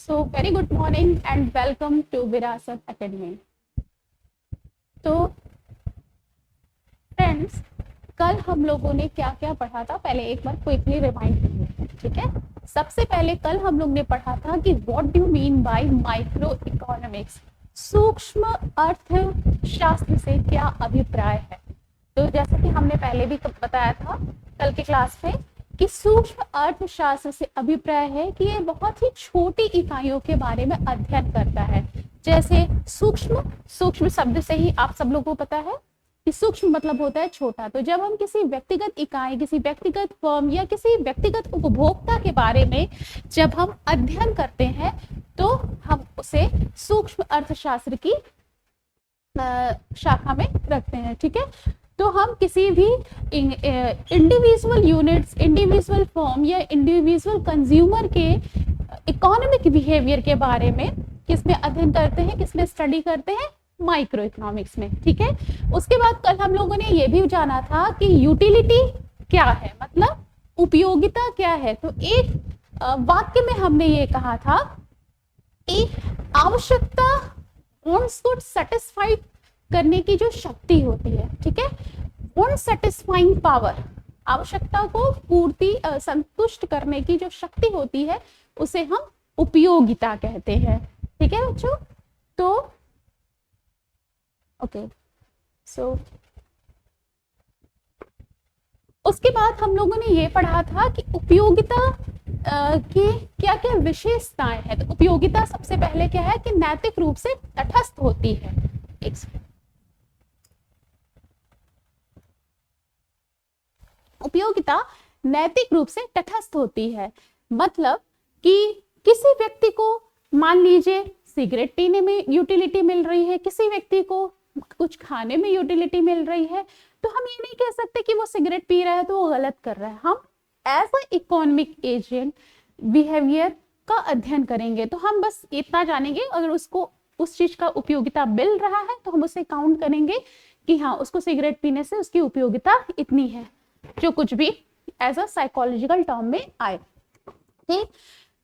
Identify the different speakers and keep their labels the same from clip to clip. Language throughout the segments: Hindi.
Speaker 1: So very good morning and welcome to विरासत एकेडमी। तो फ्रेंड्स, कल हम लोगों ने क्या क्या पढ़ा था, पहले एक बार क्विकली रिमाइंड कीजिए, ठीक है। सबसे पहले कल हम लोग ने पढ़ा था कि what do mean by micro economics, सूक्ष्म अर्थशास्त्र से क्या अभिप्राय है। तो जैसा कि हमने पहले भी बताया था कल की क्लास में कि सूक्ष्म अर्थशास्त्र से अभिप्राय है कि ये बहुत ही छोटी इकाइयों के बारे में अध्ययन करता है। जैसे सूक्ष्म शब्द से ही आप सब लोगों को पता है कि सूक्ष्म मतलब होता है छोटा। तो जब हम किसी व्यक्तिगत इकाई, किसी व्यक्तिगत फर्म या किसी व्यक्तिगत उपभोक्ता के बारे में जब हम अध्ययन करते हैं तो हम उसे सूक्ष्म अर्थशास्त्र की शाखा में रखते हैं, ठीक है। तो हम किसी भी इंडिविजुअल यूनिट्स, इंडिविजुअल फर्म या इंडिविजुअल कंज्यूमर के इकोनॉमिक बिहेवियर के बारे में किसमें अध्ययन करते हैं, किसमें स्टडी करते हैं, माइक्रो इकोनॉमिक्स में, ठीक है। उसके बाद कल हम लोगों ने ये भी जाना था कि यूटिलिटी क्या है, मतलब उपयोगिता क्या है। तो एक वाक्य में हमने ये कहा था कि आवश्यकता वांट्स को सेटिस्फाई करने की जो शक्ति होती है, ठीक है, वांट सेटिस्फाइंग पावर, आवश्यकता को पूर्ति संतुष्ट करने की जो शक्ति होती है उसे हम उपयोगिता कहते हैं, ठीक है बच्चों। तो ओके, सो उसके बाद हम लोगों ने ये पढ़ा था कि उपयोगिता की क्या क्या विशेषताएं हैं। तो उपयोगिता सबसे पहले क्या है कि नैतिक रूप से तटस्थ होती है। उपयोगिता नैतिक रूप से तटस्थ होती है, मतलब कि किसी व्यक्ति को मान लीजिए सिगरेट पीने में यूटिलिटी मिल रही है, किसी व्यक्ति को कुछ खाने में यूटिलिटी मिल रही है, तो हम ये नहीं कह सकते कि वो सिगरेट पी रहा है तो वो गलत कर रहा है। हम as a economic agent behavior का अध्ययन करेंगे तो हम बस इतना जानेंगे, अगर उसको उस चीज का उपयोगिता मिल रहा है तो हम उसे काउंट करेंगे कि हाँ, उसको सिगरेट पीने से उसकी उपयोगिता इतनी है, जो कुछ भी एज अ साइकोलॉजिकल टर्म में आए, ठीक।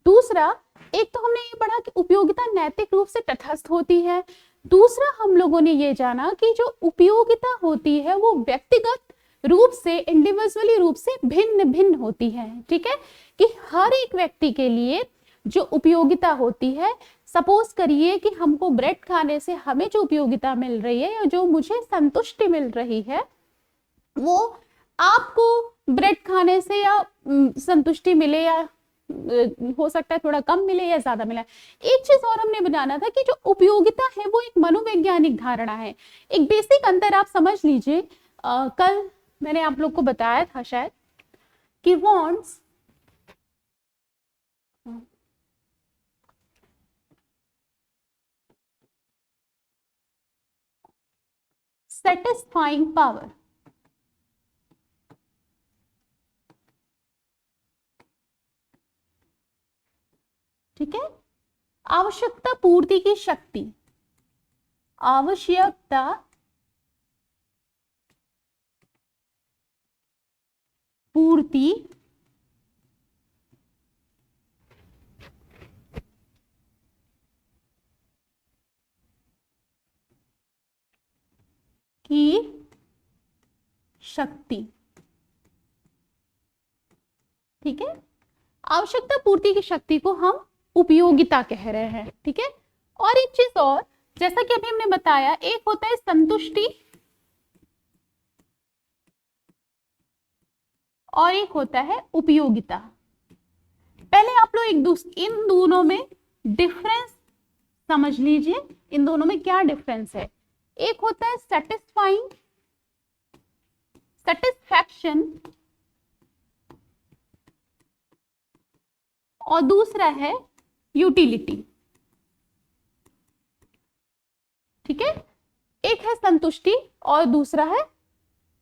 Speaker 1: दूसरा, एक तो हमने ये पढ़ा कि उपयोगिता नैतिक रूप से तटस्थ होती है। दूसरा हम लोगों ने ये जाना कि जो उपयोगिता होती है वो व्यक्तिगत रूप से, इंडिविजुअली रूप से भिन्न भिन्न होती है, ठीक है, कि हर एक व्यक्ति के लिए जो उपयोगिता होती है, सपोज करिए कि हमको ब्रेड खाने से हमें जो उपयोगिता मिल रही है या जो मुझे संतुष्टि मिल रही है, वो आपको ब्रेड खाने से या संतुष्टि मिले या हो सकता है थोड़ा कम मिले या ज्यादा मिले। एक चीज और हमने बनाना था कि जो उपयोगिता है वो एक मनोवैज्ञानिक धारणा है। एक बेसिक अंतर आप समझ लीजिए, कल मैंने आप लोग को बताया था शायद कि वांट्स सेटिस्फाइंग पावर, ठीक है, आवश्यकता पूर्ति की शक्ति, आवश्यकता पूर्ति की शक्ति, ठीक है, आवश्यकता पूर्ति की शक्ति को हम उपयोगिता कह रहे हैं, ठीक है। और एक चीज और, जैसा कि अभी हमने बताया, एक होता है संतुष्टि और एक होता है उपयोगिता। पहले आप लोग इन दोनों में डिफरेंस समझ लीजिए, इन दोनों में क्या डिफरेंस है। एक होता है सेटिस्फाइंग, सेटिस्फैक्शन, और दूसरा है यूटिलिटी, ठीक है। एक है संतुष्टि और दूसरा है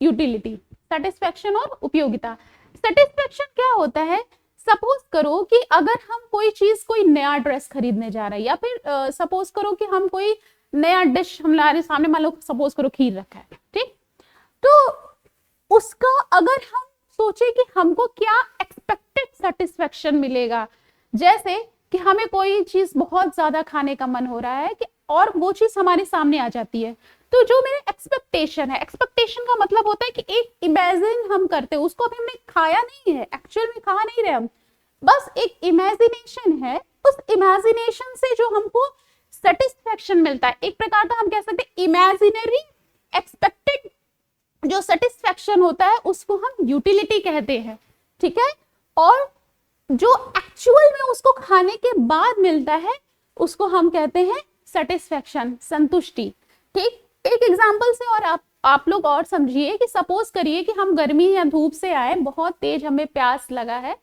Speaker 1: यूटिलिटी, सेटिस्फैक्शन और उपयोगिता। सेटिस्फैक्शन क्या होता है, सपोज करो कि अगर हम कोई चीज, कोई नया ड्रेस खरीदने जा रहे हैं, या फिर सपोज करो कि हम कोई नया डिश हमारे सामने, मान लो सपोज करो खीर रखा है, ठीक, तो उसका अगर हम सोचे कि हमको क्या एक्सपेक्टेड सेटिस्फैक्शन मिलेगा, जैसे कि हमें कोई चीज बहुत ज्यादा खाने का मन हो रहा है कि और वो चीज हमारे सामने आ जाती है, तो जो मेरे एक्सपेक्टेशन है, एक्सपेक्टेशन का मतलब होता है कि एक इमेजिन हम करते हैं, उसको अभी हमने खाया नहीं है, एक्चुअल में खा नहीं रहे हम, बस एक इमेजिनेशन है। उस इमेजिनेशन से जो हमको सेटिस्फेक्शन मिलता है, एक प्रकार का हम कह सकते हैं इमेजिनरी एक्सपेक्टेड जो सेटिस्फेक्शन होता है, उसको हम यूटिलिटी कहते हैं, ठीक है। और जो एक्चुअल में उसको खाने के बाद मिलता है, उसको हम कहते हैं सेटिस्फेक्शन, संतुष्टि, ठीक। एक एग्जांपल से और आप लोग और समझिए कि सपोज करिए कि हम गर्मी या धूप से आए, बहुत तेज हमें प्यास लगा है,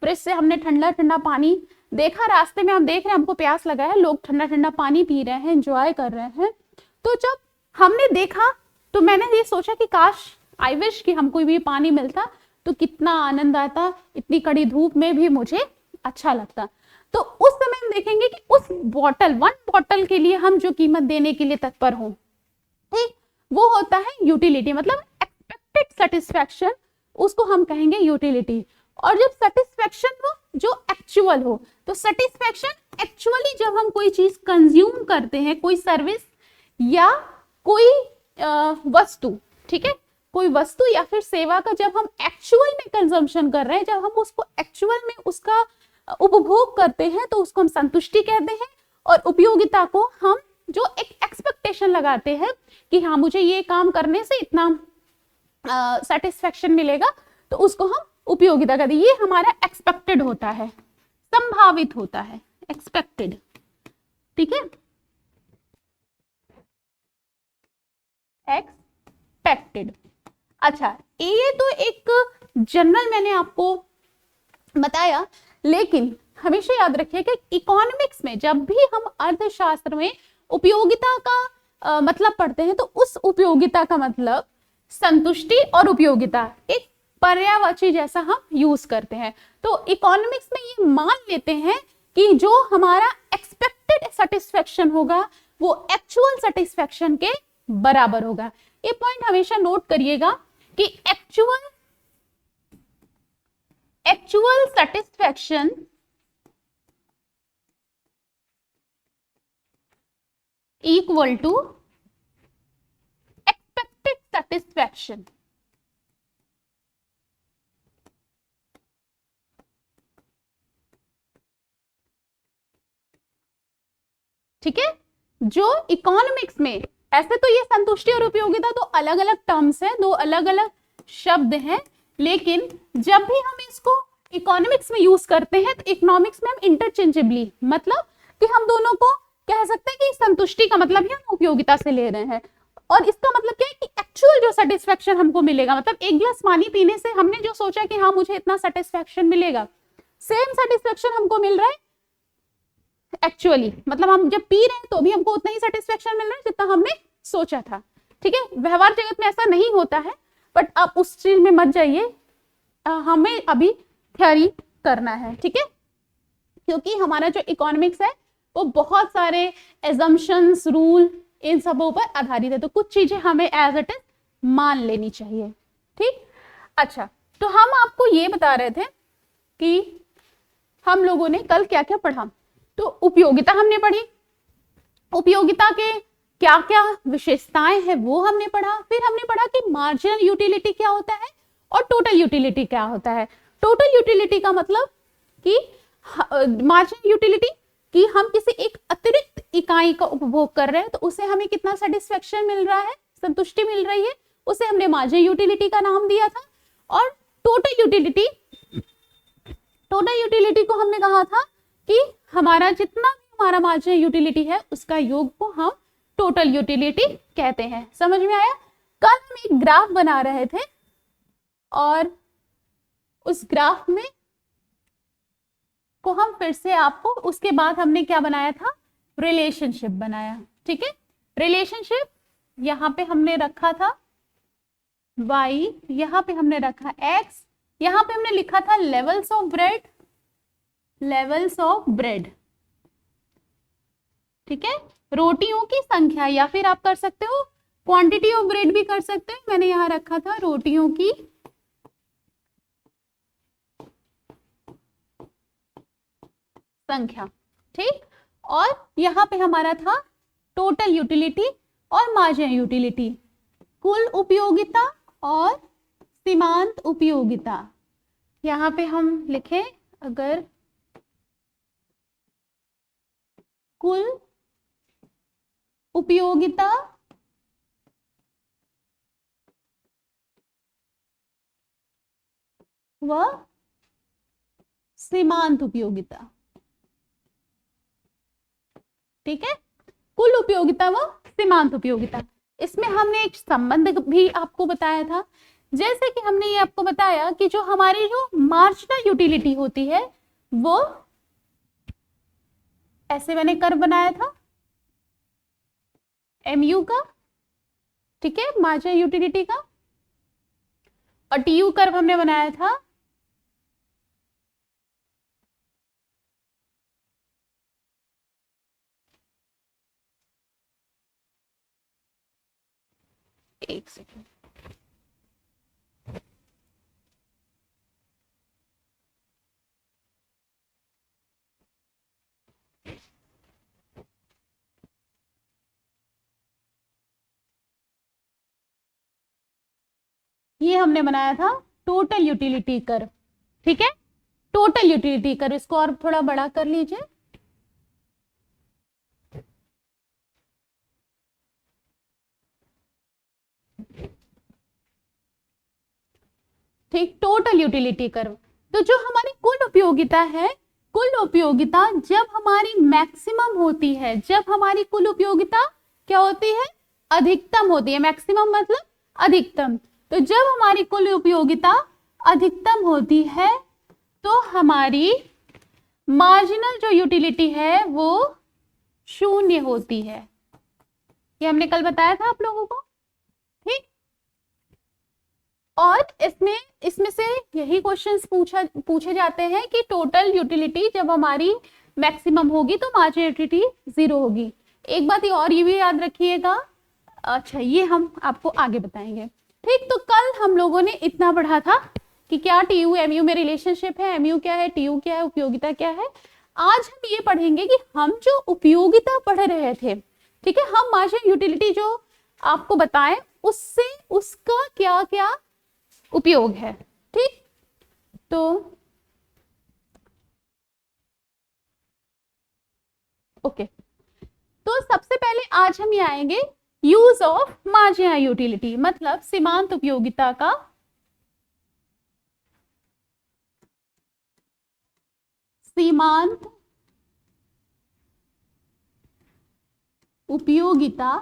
Speaker 1: फ्रिज से हमने ठंडा ठंडा पानी देखा, रास्ते में हम देख रहे हैं हमको प्यास लगा है, लोग ठंडा ठंडा पानी पी रहे हैं, एंजॉय कर रहे हैं। तो जब हमने देखा तो मैंने ये सोचा कि काश, आई विश कि हमको भी पानी मिलता तो कितना आनंद आता, इतनी कड़ी धूप में भी मुझे अच्छा लगता। तो उस समय हम देखेंगे कि उस बॉटल, वन बॉटल के लिए हम जो कीमत देने के लिए तत्पर हों, ठीक, वो होता है यूटिलिटी, मतलब एक्सपेक्टेड सेटिस्फेक्शन, उसको हम कहेंगे यूटिलिटी। और जब सेटिस्फेक्शन हो जो एक्चुअल हो, तो सेटिस्फेक्शन एक्चुअली जब हम कोई चीज कंज्यूम करते हैं, कोई सर्विस या कोई वस्तु, ठीक है, कोई वस्तु या फिर सेवा का जब हम एक्चुअल में कंजम्पशन कर रहे हैं, जब हम उसको एक्चुअल में उसका उपभोग करते हैं, तो उसको हम संतुष्टि कहते हैं। और उपयोगिता को हम जो एक एक्सपेक्टेशन लगाते हैं कि हाँ मुझे ये काम करने से इतना सेटिस्फेक्शन मिलेगा, तो उसको हम उपयोगिता कहते हैं। ये हमारा एक्सपेक्टेड होता है, संभावित होता है, एक्सपेक्टेड, ठीक है, एक्सपेक्टेड। अच्छा, ये तो एक जनरल मैंने आपको बताया, लेकिन हमेशा याद रखिए कि इकोनॉमिक्स में जब भी हम अर्थशास्त्र में उपयोगिता का मतलब पढ़ते हैं, तो उस उपयोगिता का मतलब संतुष्टि और उपयोगिता एक पर्यायवाची जैसा हम यूज करते हैं। तो इकोनॉमिक्स में ये मान लेते हैं कि जो हमारा एक्सपेक्टेड सेटिस्फेक्शन होगा वो एक्चुअल सेटिस्फेक्शन के बराबर होगा। ये पॉइंट हमेशा नोट करिएगा कि actual satisfaction equal to expected satisfaction. ठीक है, जो इकोनॉमिक्स में, ऐसे तो ये संतुष्टि और उपयोगिता तो अलग अलग टर्म्स हैं, दो अलग अलग शब्द हैं, लेकिन जब भी हम इसको इकोनॉमिक्स में यूज करते हैं तो इकोनॉमिक्स में हम इंटरचेंजेबली, मतलब कि हम दोनों को कह सकते हैं कि संतुष्टि का मतलब ही हम उपयोगिता से ले रहे हैं, और इसका मतलब क्या है कि एक्चुअल जो सेटिस्फेक्शन हमको मिलेगा, मतलब एक गिलास पानी पीने से हमने जो सोचा कि हाँ मुझे इतना सेटिस्फेक्शन मिलेगा, सेम सेटिस्फेक्शन हमको मिल रहा है एक्चुअली, मतलब हम जब पी रहे हैं तो भी हमको उतना ही सेटिस्फेक्शन मिल रहा है जितना हमने सोचा था। ठीक है, व्यवहार जगत में ऐसा नहीं होता है, बट आप उस चीज में मत जाइए, हमें अभी थ्योरी करना है, ठीक है, क्योंकि हमारा जो इकोनॉमिक्स है वो बहुत सारे एजम्पशंस, रूल, इन सबों पर आधारित है, तो कुछ चीजें हमें एज इट इज मान लेनी चाहिए। ठीक, अच्छा, तो हम आपको ये बता रहे थे कि हम लोगों ने कल क्या क्या पढ़ा। तो उपयोगिता हमने पढ़ी, उपयोगिता के क्या क्या विशेषताएं हैं वो हमने पढ़ा। फिर हमने पढ़ा कि मार्जिनल यूटिलिटी क्या होता है और टोटल यूटिलिटी क्या होता है। टोटल यूटिलिटी का मतलब कि मार्जिनल यूटिलिटी कि हम किसी एक अतिरिक्त इकाई का उपभोग कर रहे हैं तो उसे हमें कितना सेटिस्फेक्शन मिल रहा है, संतुष्टि मिल रही है, उसे हमने मार्जिनल यूटिलिटी का नाम दिया था। और टोटल यूटिलिटी, टोटल यूटिलिटी को हमने कहा था कि हमारा जितना भी हमारा मार्जिनल यूटिलिटी है उसका योग को हम टोटल यूटिलिटी कहते हैं। समझ में आया? कल हम एक ग्राफ बना रहे थे और उस ग्राफ में को हम फिर से आपको, उसके बाद हमने क्या बनाया था, रिलेशनशिप बनाया। ठीक है, रिलेशनशिप यहां पे हमने रखा था y, यहां पे हमने रखा x, यहां पे हमने लिखा था levels of bread, levels of bread. ठीक है, रोटियों की संख्या, या फिर आप कर सकते हो क्वांटिटी ऑफ ब्रेड भी कर सकते हैं। मैंने यहां रखा था रोटियों की संख्या, ठीक। और यहाँ पे हमारा था टोटल यूटिलिटी और मार्जिनल यूटिलिटी, कुल उपयोगिता और सीमांत उपयोगिता। यहाँ पे हम लिखें अगर कुल उपयोगिता व सीमांत उपयोगिता, ठीक है, कुल उपयोगिता व सीमांत उपयोगिता। इसमें हमने एक संबंध भी आपको बताया था, जैसे कि हमने ये आपको बताया कि जो हमारी जो मार्जिनल यूटिलिटी होती है वो ऐसे मैंने कर्व बनाया था MU का, ठीक है, मार्जिनल यूटिलिटी का, और TU कर्व हमने बनाया था एक सेकेंड, ये हमने बनाया था टोटल यूटिलिटी कर्व, ठीक है, टोटल यूटिलिटी कर्व। इसको और थोड़ा बड़ा कर लीजिए, ठीक, टोटल यूटिलिटी कर्व। तो जो हमारी कुल उपयोगिता है, कुल उपयोगिता जब हमारी मैक्सिमम होती है, जब हमारी कुल उपयोगिता क्या होती है, अधिकतम होती है, मैक्सिमम मतलब अधिकतम। तो जब हमारी कुल उपयोगिता अधिकतम होती है तो हमारी मार्जिनल जो यूटिलिटी है वो शून्य होती है। ये हमने कल बताया था आप लोगों को, ठीक। और इसमें से यही क्वेश्चंस पूछे जाते हैं कि टोटल यूटिलिटी जब हमारी मैक्सिमम होगी तो मार्जिनल यूटिलिटी 0 होगी। एक बात और ये भी याद रखिएगा, अच्छा ये हम आपको आगे बताएंगे, ठीक। तो कल हम लोगों ने इतना पढ़ा था कि क्या TU MU में रिलेशनशिप है, MU क्या है, TU क्या है, उपयोगिता क्या है। आज हम ये पढ़ेंगे कि हम जो उपयोगिता पढ़ रहे थे, ठीक है, हम मार्जिनल यूटिलिटी जो आपको बताएं उससे उसका क्या क्या उपयोग है, ठीक। तो ओके, तो सबसे पहले आज हम ये आएंगे यूज ऑफ मार्जिनल यूटिलिटी, मतलब सीमांत उपयोगिता का सीमांत उपयोगिता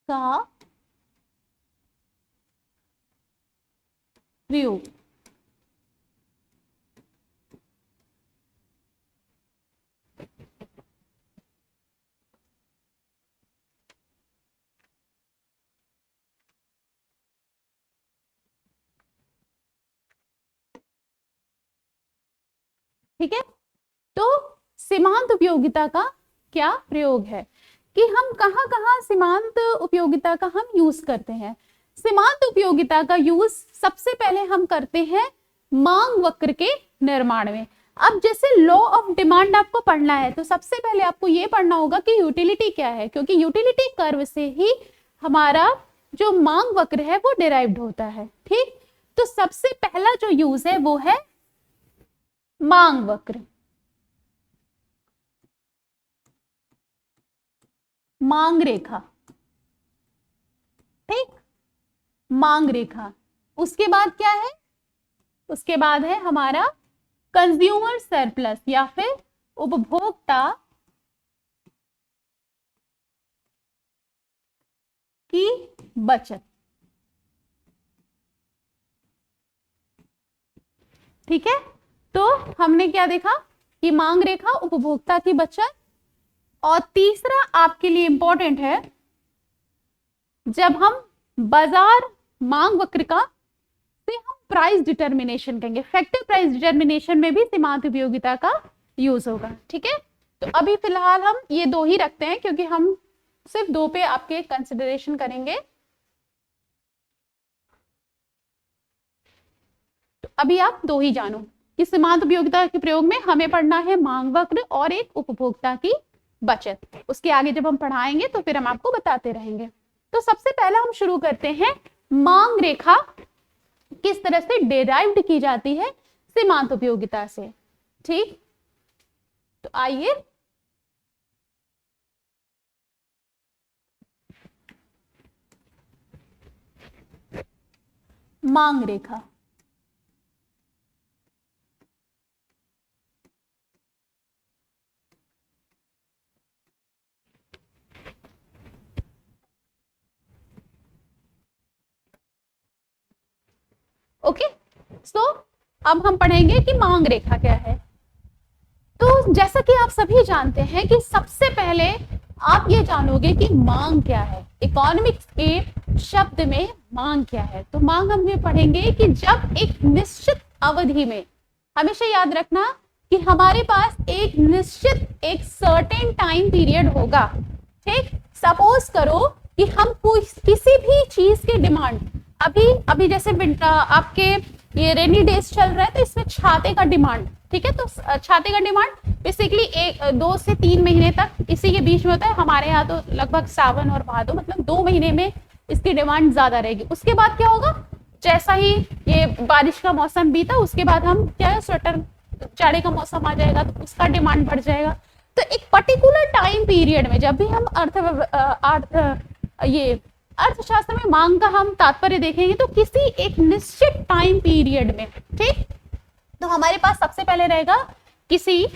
Speaker 1: का प्रयोग। ठीक है, तो सीमांत उपयोगिता का क्या प्रयोग है कि हम कहाँ कहाँ सीमांत उपयोगिता का हम यूज करते हैं। सीमांत उपयोगिता का यूज सबसे पहले हम करते हैं मांग वक्र के निर्माण में। अब जैसे लॉ ऑफ डिमांड आपको पढ़ना है तो सबसे पहले आपको ये पढ़ना होगा कि यूटिलिटी क्या है, क्योंकि यूटिलिटी कर्व से ही हमारा जो मांग वक्र है वो डिराइव्ड होता है, ठीक। तो सबसे पहला जो यूज है वो है मांग वक्र, मांग रेखा, ठीक, मांग रेखा। उसके बाद क्या है, उसके बाद है हमारा कंज्यूमर सरप्लस या फिर उपभोक्ता की बचत, ठीक है। तो हमने क्या देखा कि मांग रेखा, उपभोक्ता की बचत, और तीसरा आपके लिए इंपॉर्टेंट है जब हम बाजार मांग वक्र का से हम प्राइस डिटर्मिनेशन करेंगे, फैक्टर प्राइस डिटर्मिनेशन में भी सीमांत उपयोगिता का यूज होगा, ठीक है। तो अभी फिलहाल हम ये दो ही रखते हैं क्योंकि हम सिर्फ 2 पे आपके कंसिडरेशन करेंगे। तो अभी आप 2 ही जानो कि सीमांत उपयोगिता के प्रयोग में हमें पढ़ना है मांग वक्र और एक उपभोक्ता की बचत। उसके आगे जब हम पढ़ाएंगे तो फिर हम आपको बताते रहेंगे। तो सबसे पहला हम शुरू करते हैं, मांग रेखा किस तरह से डेराइव्ड की जाती है सीमांत उपयोगिता से। ठीक, तो आइए मांग रेखा। ओके, सो अब हम पढ़ेंगे कि मांग रेखा क्या है। तो जैसा कि आप सभी जानते हैं कि सबसे पहले आप ये जानोगे कि मांग क्या है। इकोनॉमिक्स के शब्द में मांग क्या है, तो मांग हम ये पढ़ेंगे कि जब एक निश्चित अवधि में, हमेशा याद रखना कि हमारे पास एक निश्चित एक सर्टेन टाइम पीरियड होगा। ठीक, सपोज करो कि हम किसी भी चीज के डिमांड, अभी जैसे आपके ये रेनी डेज चल रहा है तो इसमें छाते का डिमांड, ठीक है, तो छाते का डिमांड बेसिकली 2 से 3 महीने तक इसी के बीच में होता है। हमारे यहाँ तो लगभग सावन और भादो, मतलब 2 महीने में इसकी डिमांड ज्यादा रहेगी। उसके बाद क्या होगा, जैसा ही ये बारिश का मौसम बीता उसके बाद हम क्या है, स्वेटर, जाड़े का मौसम आ जाएगा तो उसका डिमांड बढ़ जाएगा। तो एक पर्टिकुलर टाइम पीरियड में जब भी हम अर्थशास्त्र में मांग का हम तात्पर्य देखेंगे तो किसी एक निश्चित टाइम पीरियड में, ठीक, तो हमारे पास सबसे पहले रहेगा किसी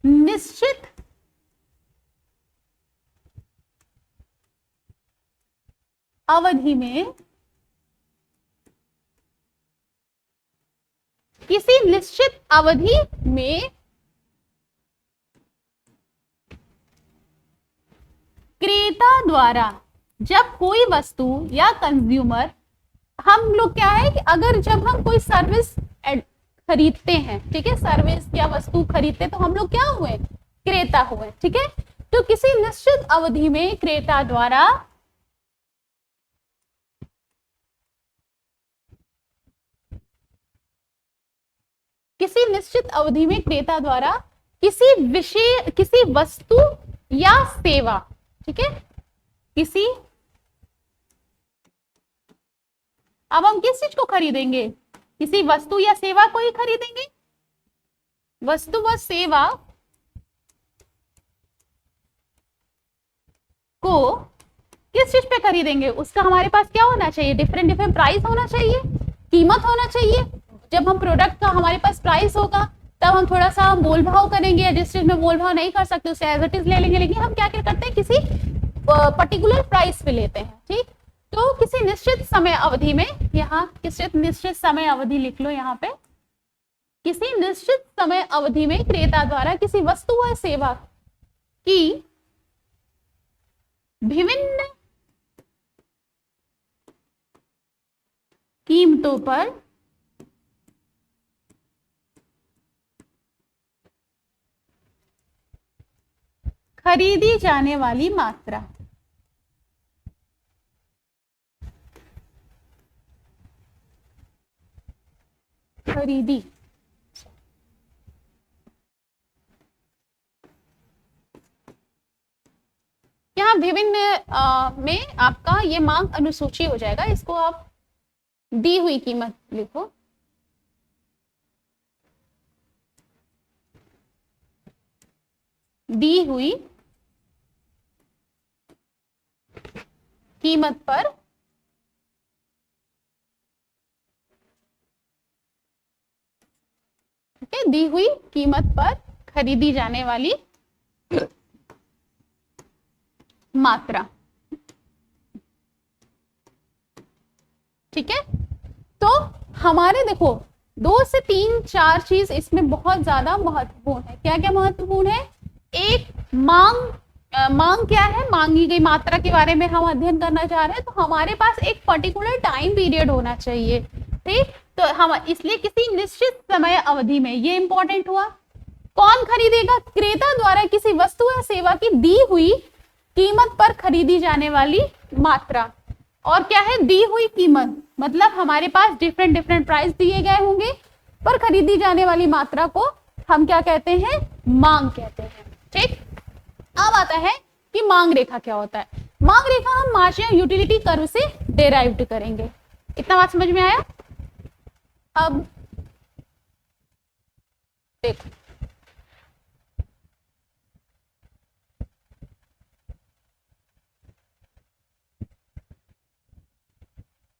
Speaker 1: निश्चित अवधि में, किसी निश्चित अवधि में क्रेता द्वारा जब कोई वस्तु या कंज्यूमर, हम लोग क्या है कि अगर जब हम कोई सर्विस खरीदते हैं, ठीक है, सर्विस या वस्तु खरीदते तो हम लोग क्या हुए, क्रेता हुए। ठीक है, तो किसी निश्चित अवधि में क्रेता द्वारा किसी वस्तु या सेवा, ठीक है, अब हम किस चीज को खरीदेंगे, किसी वस्तु या सेवा को ही खरीदेंगे। वस्तु व सेवा को किस चीज पे खरीदेंगे, उसका हमारे पास क्या होना चाहिए, डिफरेंट प्राइस होना चाहिए, कीमत होना चाहिए। जब हम प्रोडक्ट का हमारे पास प्राइस होगा तब हम थोड़ा सा मोल भाव करेंगे, या जिस चीज में मोल भाव नहीं कर सकते उसे एज इट इज ले लेंगे, लेकिन हम क्या करते हैं, किसी पर्टिकुलर प्राइस पे लेते हैं। ठीक, तो किसी निश्चित समय अवधि में, यहाँ निश्चित समय अवधि लिख लो यहाँ पे, किसी निश्चित समय अवधि में क्रेता द्वारा किसी वस्तु व सेवा की विभिन्न कीमतों पर खरीदी जाने वाली मात्रा, खरीदी यहाँ विभिन्न में आपका ये मांग अनुसूची हो जाएगा। इसको आप दी हुई कीमत लिखो, दी हुई कीमत पर दी हुई कीमत पर खरीदी जाने वाली मात्रा। ठीक है, तो हमारे देखो 2 से 3 4 चीज इसमें बहुत ज्यादा महत्वपूर्ण है। क्या क्या महत्वपूर्ण है, एक मांग क्या है, मांगी गई मात्रा के बारे में हम अध्ययन करना चाह रहे हैं, तो हमारे पास एक पर्टिकुलर टाइम पीरियड होना चाहिए। ठीक, तो हम इसलिए किसी निश्चित समय अवधि में, ये इंपॉर्टेंट हुआ। कौन खरीदेगा? क्रेता द्वारा किसी वस्तु या सेवा की दी हुई कीमत पर खरीदी जाने वाली मात्रा। और क्या है? दी हुई कीमत, मतलब हमारे पास डिफरेंट डिफरेंट प्राइस दिए गए होंगे, पर खरीदी जाने वाली मात्रा को हम क्या कहते हैं? मांग कहते हैं। ठीक, अब आता है कि मांग रेखा क्या होता है। मांग रेखा हम मार्जिनल यूटिलिटी कर्व से डेराइव्ड करेंगे। इतना बात समझ में आया? अब देखो,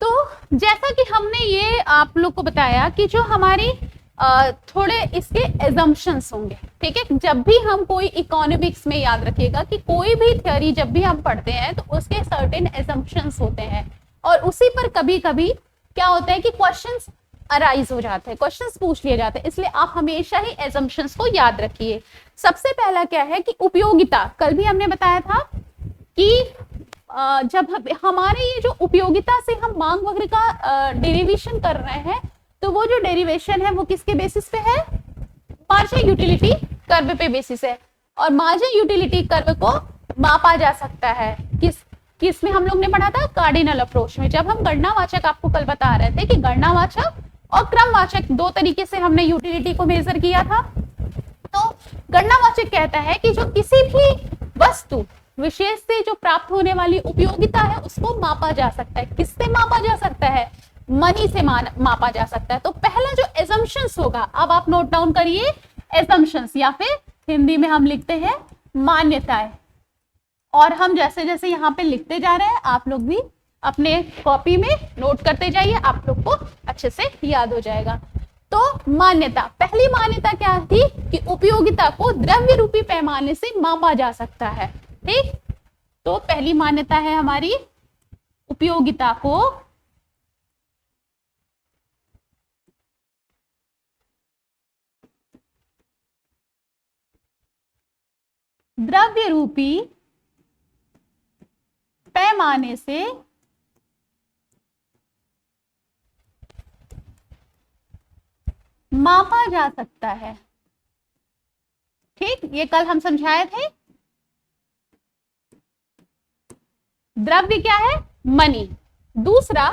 Speaker 1: तो जैसा कि हमने ये आप लोग को बताया कि जो हमारी थोड़े इसके एजम्पशंस होंगे, ठीक है। जब भी हम कोई इकोनॉमिक्स में याद रखिएगा कि कोई भी थ्योरी जब भी हम पढ़ते हैं तो उसके सर्टेन एजम्पशंस होते हैं, और उसी पर कभी कभी क्या होता है कि क्वेश्चंस अराइज हो जाते हैं, क्वेश्चंस पूछ लिए जाते हैं। इसलिए आप हमेशा ही एजम्पशंस को याद रखिए। सबसे पहला क्या है कि उपयोगिता। कल भी हमने बताया था कि जब हमारे ये जो उपयोगिता से हम मांग वक्र का डेरिवेशन कर रहे हैं, तो वो जो डेरिवेशन है वो किसके बेसिस पे है? मार्जिनल यूटिलिटी कर्व पे बेसिस है। और मार्जिनल यूटिलिटी कर्व को मापा जा सकता है किस में हम लोग ने पढ़ा था? कार्डिनल अप्रोच में। जब हम गणनावाचक, आपको कल बता रहे थे कि गणनावाचक और क्रमवाचक दो तरीके से हमने यूटिलिटी को मेजर किया था। तो गणनावाचक कहता है कि जो किसी भी वस्तु विशेष से जो प्राप्त होने वाली उपयोगिता है उसको मापा जा सकता है। किससे मापा जा सकता है? मनी से मापा जा सकता है। तो पहला जो एजम्पशंस होगा, अब आप नोट डाउन करिए, एजम्पशंस, या फिर हिंदी में हम लिखते हैं मान्यताएं। और हम जैसे जैसे यहाँ पे लिखते जा रहे हैं, आप लोग भी अपने कॉपी में नोट करते जाइए, आप लोग को अच्छे से याद हो जाएगा। तो मान्यता, पहली मान्यता क्या थी कि उपयोगिता को द्रव्य रूपी पैमाने से मापा जा सकता है। ठीक, तो पहली मान्यता है हमारी, उपयोगिता को द्रव्य रूपी पैमाने से मापा जा सकता है। ठीक, ये कल हम समझाए थे। द्रव्य क्या है? मनी। दूसरा,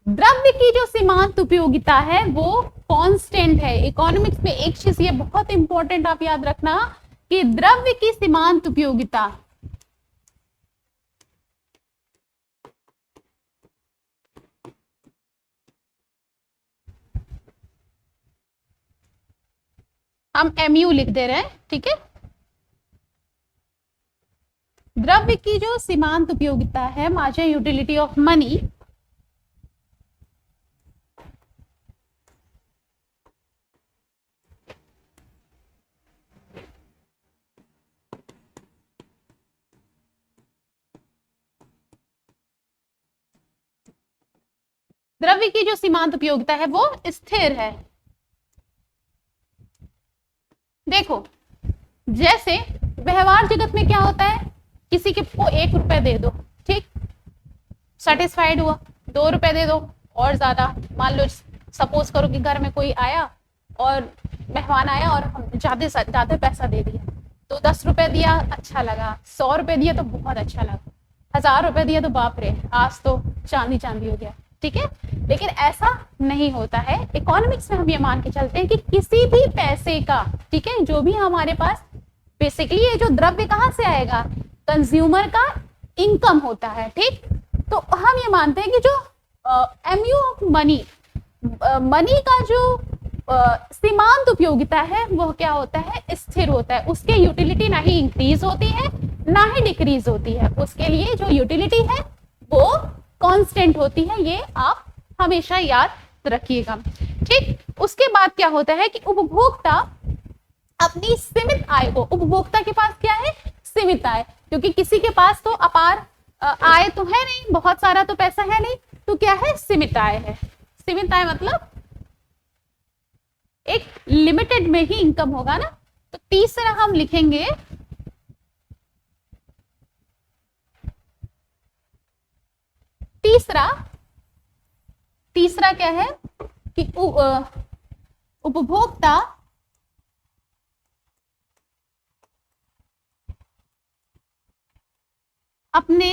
Speaker 1: द्रव्य की जो सीमांत उपयोगिता है वो कांस्टेंट है। इकोनॉमिक्स में एक चीज ये बहुत इंपॉर्टेंट आप याद रखना कि द्रव्य की सीमांत उपयोगिता हम MU लिख दे रहे हैं, ठीक है। द्रव्य की जो सीमांत उपयोगिता है, मार्जिनल यूटिलिटी ऑफ मनी, द्रव्य की जो सीमांत उपयोगिता है वो स्थिर है। देखो, जैसे व्यवहार जगत में क्या होता है, किसी के को 1 रुपए दे दो, ठीक, सेटिस्फाइड हुआ, 2 रुपए दे दो और ज्यादा। मान लो सपोज करो कि घर में कोई आया और मेहमान आया और हम ज्यादा पैसा दे दिया, तो 10 रुपए दिया अच्छा लगा, 100 रुपए दिया तो बहुत अच्छा लगा, 1000 रुपए दिया तो बाप रे आज तो चांदी चांदी हो गया। ठीक है, लेकिन ऐसा नहीं होता है। इकोनॉमिक्स में हम ये मान के चलते हैं कि किसी भी पैसे का, ठीक है, जो भी हमारे पास बेसिकली ये जो द्रव्य कहाँ से आएगा? कंज्यूमर का इनकम होता है। ठीक, तो हम ये मानते हैं कि जो MU ऑफ मनी, मनी का जो सीमांत उपयोगिता है वो क्या होता है? स्थिर होता है। उसके यूटिलिटी ना ही इंक्रीज होती है ना ही डिक्रीज होती है। उसके लिए जो यूटिलिटी है वो कांस्टेंट होती है। ये आप हमेशा याद रखिएगा। ठीक, उसके बाद क्या होता है कि उपभोक्ता अपनी सीमित आय को, उपभोक्ता के पास क्या है? सीमित आय, क्योंकि किसी के पास तो अपार आय तो है नहीं, बहुत सारा तो पैसा है नहीं, तो क्या है? सीमित आय है। सीमित आय मतलब एक लिमिटेड में ही इनकम होगा ना। तो तीसरा हम लिखेंगे तीसरा तीसरा क्या है कि उपभोक्ता अपने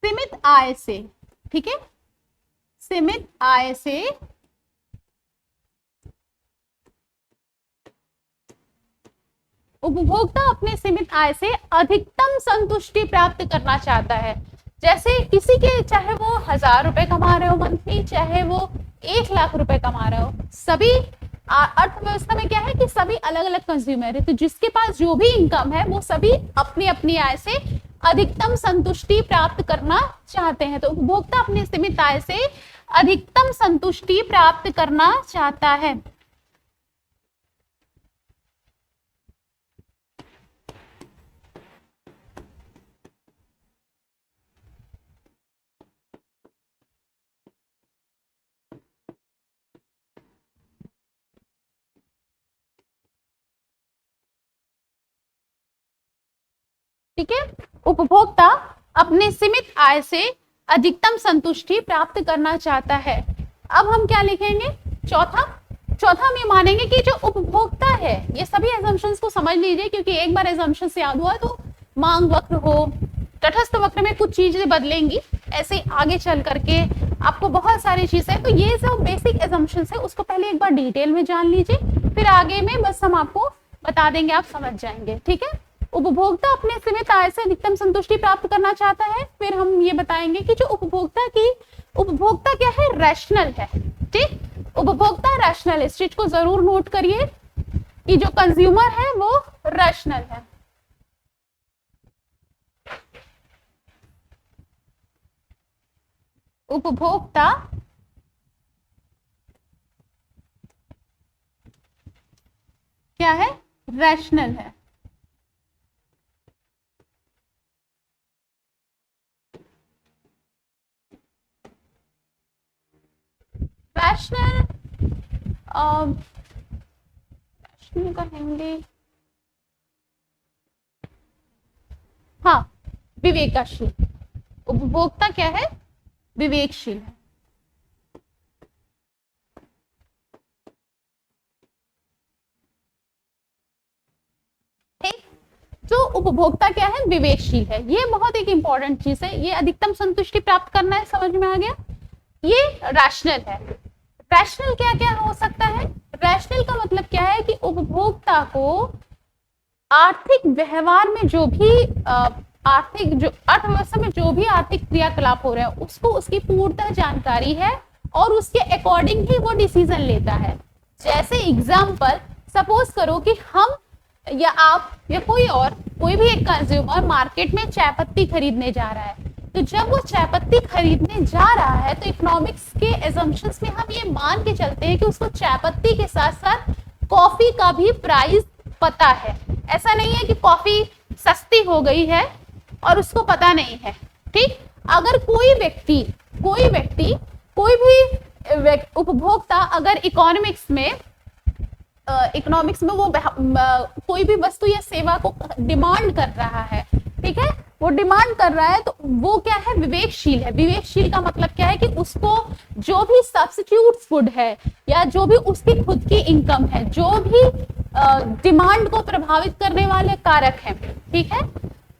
Speaker 1: सीमित आय से, ठीक है, सीमित आय से उपभोक्ता अपने सीमित आय से अधिकतम संतुष्टि प्राप्त करना चाहता है। जैसे किसी के, चाहे वो 1000 रुपए कमा रहे हो मंथली, चाहे वो 1 लाख रुपए कमा रहे हो, सभी अर्थव्यवस्था में क्या है कि सभी अलग अलग कंज्यूमर है, तो जिसके पास जो भी इनकम है वो सभी अपनी अपनी आय से अधिकतम संतुष्टि प्राप्त करना चाहते हैं। तो उपभोक्ता अपने सीमित आय से अधिकतम संतुष्टि प्राप्त करना चाहता है। ठीक है, उपभोक्ता अपने सीमित आय से अधिकतम संतुष्टि प्राप्त करना चाहता है। अब हम क्या लिखेंगे? चौथा हम ये मानेंगे कि जो उपभोक्ता है, ये सभी एजम्पशंस को समझ लीजिए, क्योंकि एक बार एजम्पशन से याद हुआ तो मांग वक्र हो, तटस्थ वक्र में कुछ चीजें बदलेंगी, ऐसे आगे चल करके आपको बहुत सारी चीजें, तो ये जो बेसिक एजम्पशंस है उसको पहले एक बार डिटेल में जान लीजिए, फिर आगे में बस हम आपको बता देंगे, आप समझ जाएंगे। ठीक है, उपभोक्ता अपने सीमित आय से अधिकतम संतुष्टि प्राप्त करना चाहता है। फिर हम ये बताएंगे कि जो उपभोक्ता क्या है? रैशनल है। ठीक, उपभोक्ता रैशनल है। इस चीज को जरूर नोट करिए कि जो कंज्यूमर है वो रैशनल है। उपभोक्ता क्या है? रैशनल है। रैशनल कहेंगे, हाँ, विवेकशील। उपभोक्ता क्या है? विवेकशील है। ठीक, जो उपभोक्ता क्या है? विवेकशील है। ये बहुत एक इंपॉर्टेंट चीज है। ये अधिकतम संतुष्टि प्राप्त करना है, समझ में आ गया? ये रैशनल है। रैशनल क्या क्या हो सकता है? रैशनल का मतलब क्या है कि उपभोक्ता को आर्थिक व्यवहार में जो भी अर्थव्यवस्था में जो भी आर्थिक क्रियाकलाप हो रहे हैं उसको उसकी पूर्णतः जानकारी है और उसके अकॉर्डिंग ही वो डिसीजन लेता है। जैसे एग्जाम्पल, सपोज करो कि हम या आप या कोई भी एक कंज्यूमर मार्केट में चाय पत्ती खरीदने जा रहा है, तो जब वो चाय पत्ती खरीदने जा रहा है तो इकोनॉमिक्स के एजम्पशंस में हम ये मान के चलते हैं कि उसको चाय पत्ती के साथ साथ कॉफी का भी प्राइस पता है। ऐसा नहीं है कि कॉफी सस्ती हो गई है और उसको पता नहीं है। ठीक, अगर कोई भी उपभोक्ता अगर इकोनॉमिक्स में वो कोई भी वस्तु या सेवा को डिमांड कर रहा है, ठीक है, वो डिमांड कर रहा है, तो वो क्या है? विवेकशील है। विवेकशील का मतलब क्या है कि उसको जो भी सब्स्टिट्यूट फूड है या जो भी उसकी खुद की इनकम है, जो भी डिमांड को प्रभावित करने वाले कारक हैं, ठीक है,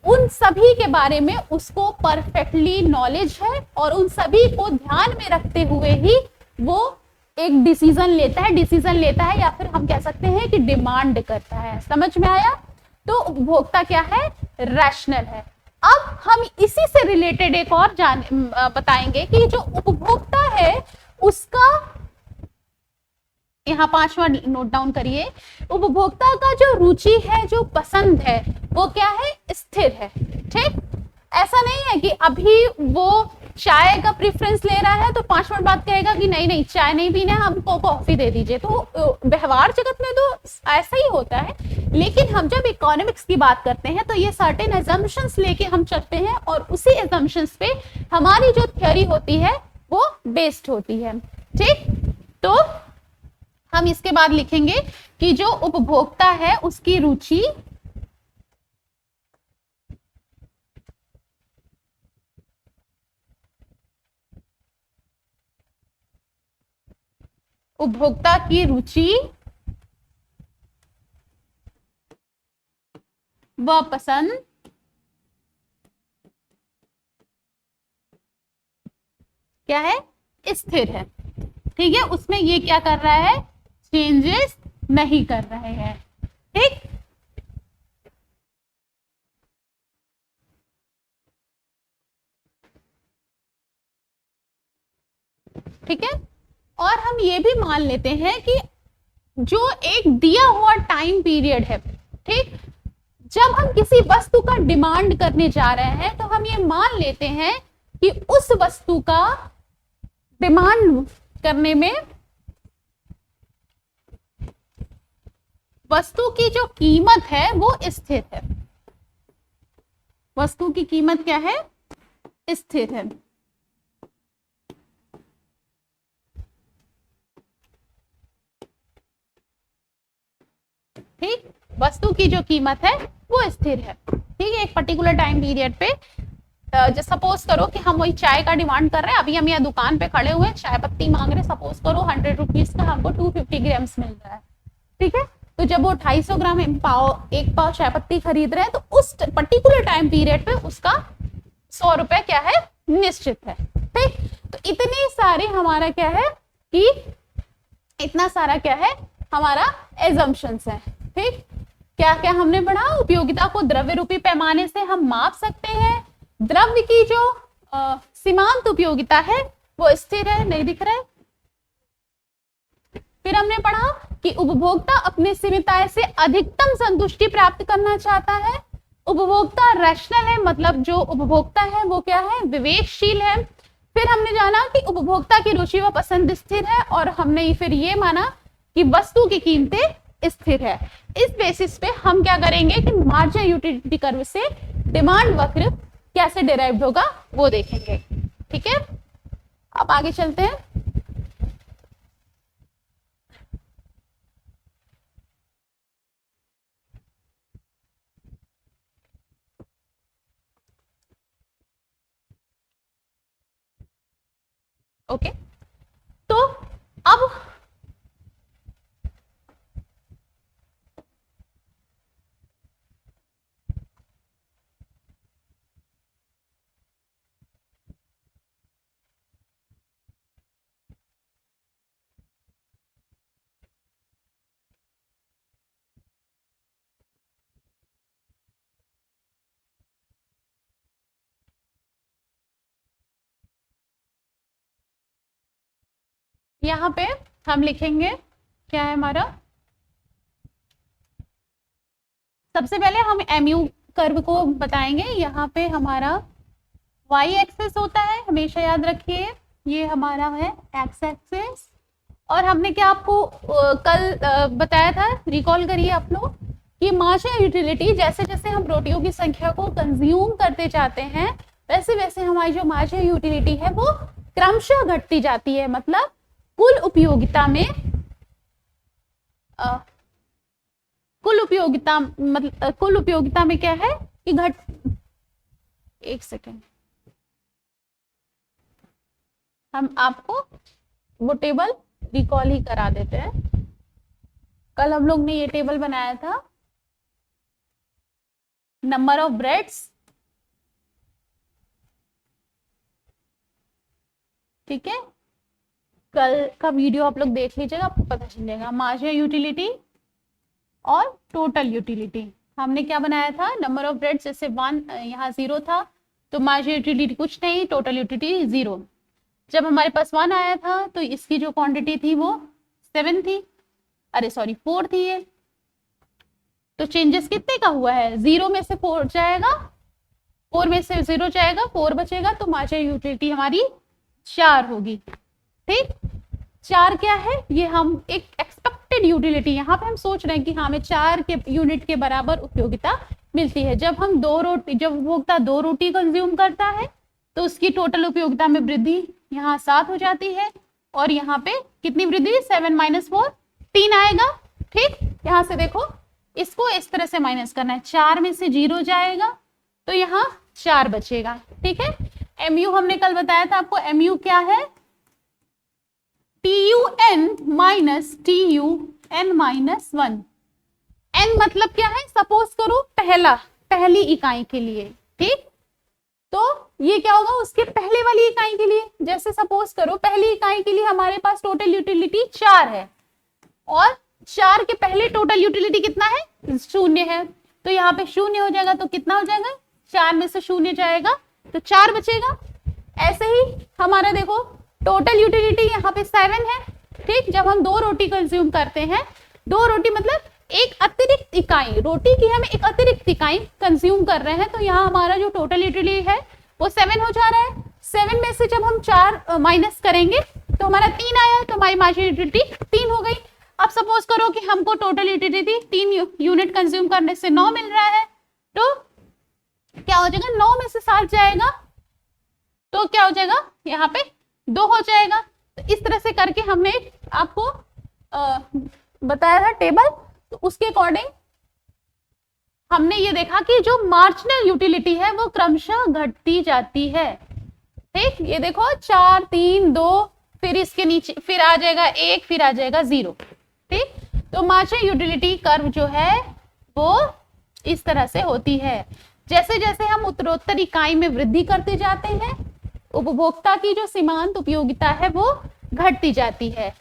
Speaker 1: उन सभी के बारे में उसको परफेक्टली नॉलेज है और उन सभी को ध्यान में रखते हुए ही वो एक डिसीजन लेता है या फिर हम कह सकते हैं कि डिमांड करता है। समझ में आया? तो उपभोक्ता क्या है? रैशनल है। अब हम इसी से रिलेटेड एक और बताएंगे कि जो उपभोक्ता है उसका, यहाँ 5वां नोट डाउन करिए, उपभोक्ता का जो रुचि है, जो पसंद है, वो क्या है? स्थिर है। ठीक, ऐसा नहीं है कि अभी वो चाय का प्रेफरेंस ले रहा है तो 5 मिनट बाद कहेगा कि नहीं चाय नहीं पीना है, हमको कॉफी दे दीजिए। तो व्यवहार जगत में तो ऐसा ही होता है, लेकिन हम जब इकोनॉमिक्स की बात करते हैं तो ये सर्टेन एजम्पशंस लेके हम चलते हैं और उसी एजम्पशंस पे हमारी जो थ्योरी होती है वो बेस्ड होती है। ठीक, तो हम इसके बाद लिखेंगे कि जो उपभोक्ता है उसकी उपभोक्ता की रुचि व पसंद क्या है, स्थिर है। ठीक है, उसमें ये क्या कर रहा है, चेंजेस नहीं कर रहे हैं। ठीक, ठीक है। और हम ये भी मान लेते हैं कि जो एक दिया हुआ टाइम पीरियड है, ठीक, जब हम किसी वस्तु का डिमांड करने जा रहे हैं तो हम ये मान लेते हैं कि उस वस्तु का डिमांड करने में वस्तु की जो कीमत है वो स्थिर है। वस्तु की कीमत क्या है, स्थिर है। ठीक, वस्तु की जो कीमत है वो स्थिर है। ठीक है, एक पर्टिकुलर टाइम पीरियड पे जो सपोज करो कि हम वही चाय का डिमांड कर रहे हैं, अभी हम यहाँ दुकान पे खड़े हुए हैं, चाय पत्ती मांग रहे हैं, सपोज करो 100 रुपीज का हमको 250 ग्राम्स मिल रहा है। ठीक है, तो जब वो 250 ग्राम एक पाव चाय पत्ती खरीद रहे हैं तो उस पर्टिकुलर टाइम पीरियड पे उसका 100 रुपए क्या है, निश्चित है। ठीक, तो इतने सारे हमारा क्या है कि इतना सारा क्या है हमारा एजम्पशंस है। ठीक, क्या क्या हमने पढ़ा, उपयोगिता को द्रव्य रूपी पैमाने से हम माप सकते हैं। द्रव्य की जो सीमांत उपयोगिता है वो स्थिर है, नहीं दिख रहा है। फिर हमने पढ़ा कि उपभोक्ता अपने सीमित आय से अधिकतम संतुष्टि प्राप्त करना चाहता है। उपभोक्ता रैशनल है, मतलब जो उपभोक्ता है वो क्या है, विवेकशील है। फिर हमने जाना कि उपभोक्ता की रुचि व पसंद स्थिर है, और हमने फिर ये माना कि वस्तु की कीमतें स्थिर है। इस बेसिस पे हम क्या करेंगे कि मार्जिनल यूटिलिटी कर्व से डिमांड वक्र कैसे डिराइव्ड होगा वो देखेंगे। ठीक है, अब आगे चलते हैं। ओके, तो अब यहाँ पे हम लिखेंगे क्या है हमारा, सबसे पहले हम एमयू कर्व को बताएंगे। यहाँ पे हमारा y एक्सेस होता है, हमेशा याद रखिए, ये हमारा है x एक्सेस। और हमने क्या आपको कल बताया था, रिकॉल करिए आप लोग, कि मार्जिनल यूटिलिटी जैसे जैसे हम रोटियों की संख्या को कंज्यूम करते जाते हैं वैसे वैसे हमारी जो मार्जिनल यूटिलिटी है वो क्रमशः घटती जाती है। मतलब कुल उपयोगिता में कुल उपयोगिता में क्या है कि एक सेकेंड, हम आपको वो टेबल रिकॉल ही करा देते हैं। कल हम लोग ने ये टेबल बनाया था, नंबर ऑफ ब्रेड्स, ठीक है, कल का वीडियो आप लोग देख लीजिएगा, आपको पता चलेगा। मार्जिनल यूटिलिटी और टोटल यूटिलिटी हमने क्या बनाया था, नंबर ऑफ ब्रेड्स, जैसे 1 यहाँ 0 था तो मार्जिनल यूटिलिटी कुछ नहीं, टोटल यूटिलिटी 0। जब हमारे पास 1 आया था तो इसकी जो क्वांटिटी थी वो 7 थी, अरे सॉरी 4 थी ये। तो चेंजेस कितने का हुआ है, 0 में से 4 जाएगा, 4 में से 0 जाएगा, 4 बचेगा, तो मार्जिनल यूटिलिटी हमारी 4 होगी। ठीक, 4 क्या है, ये हम एक एक्सपेक्टेड यूटिलिटी, यहाँ पे हम सोच रहे हैं कि हाँ हमें 4 के यूनिट के बराबर उपयोगिता मिलती है। जब हम जब उपभोक्ता 2 रोटी कंज्यूम करता है तो उसकी टोटल उपयोगिता में वृद्धि यहाँ 7 हो जाती है, और यहाँ पे कितनी वृद्धि, 7 - 4 3 आएगा। ठीक, यहाँ से देखो इसको इस तरह से माइनस करना है, 4 में से 0 जाएगा तो यहाँ 4 बचेगा। ठीक है, एमयू हमने कल बताया था आपको, एमयू क्या है, TUN माइनस TUN-1। n मतलब क्या है, सपोज करो पहली इकाई के लिए, ठीक। तो ये क्या होगा उसके पहले वाली इकाई के लिए, जैसे सपोज करो पहली इकाई के लिए हमारे पास टोटल यूटिलिटी 4 है और 4 के पहले टोटल यूटिलिटी कितना है, 0 है। तो यहाँ पे 0 हो जाएगा तो कितना हो जाएगा, 4 में से 0 जाएगा तो 4 बचेगा। ऐसे ही हमारा देखो टोटल यूटिलिटी यहाँ पे 7 है, ठीक। जब हम 2 रोटी कंज्यूम करते हैं, 2 रोटी मतलब एक अतिरिक्त इकाई, रोटी की हम एक अतिरिक्त इकाई कंज्यूम कर रहे हैं, तो यहाँ हमारा जो टोटल यूटिलिटी है वो 7 हो जा रहा है। 7 में से जब हम 4 माइनस करेंगे तो हमारा 3 आया, तो हमारी मार्जिनल यूटिलिटी 3 हो गई। अब सपोज करो कि हमको टोटल यूटिलिटी 3 यूनिट कंज्यूम करने से 9 मिल रहा है, तो क्या हो जाएगा, 9 में से 7 जाएगा तो क्या हो जाएगा, यहाँ पे 2 हो जाएगा। तो इस तरह से करके हमने आपको बताया था टेबल, तो उसके अकॉर्डिंग हमने ये देखा कि जो मार्जिनल यूटिलिटी है वो क्रमशः घटती जाती है, ठीक। ये देखो 4 3 2, फिर इसके नीचे फिर आ जाएगा 1, फिर आ जाएगा 0, ठीक। तो मार्जिनल यूटिलिटी कर्व जो है वो इस तरह से होती है। जैसे जैसे हम उत्तरोत्तर इकाई में वृद्धि करते जाते हैं, उपभोक्ता की जो सीमांत उपयोगिता है वो घटती जाती है।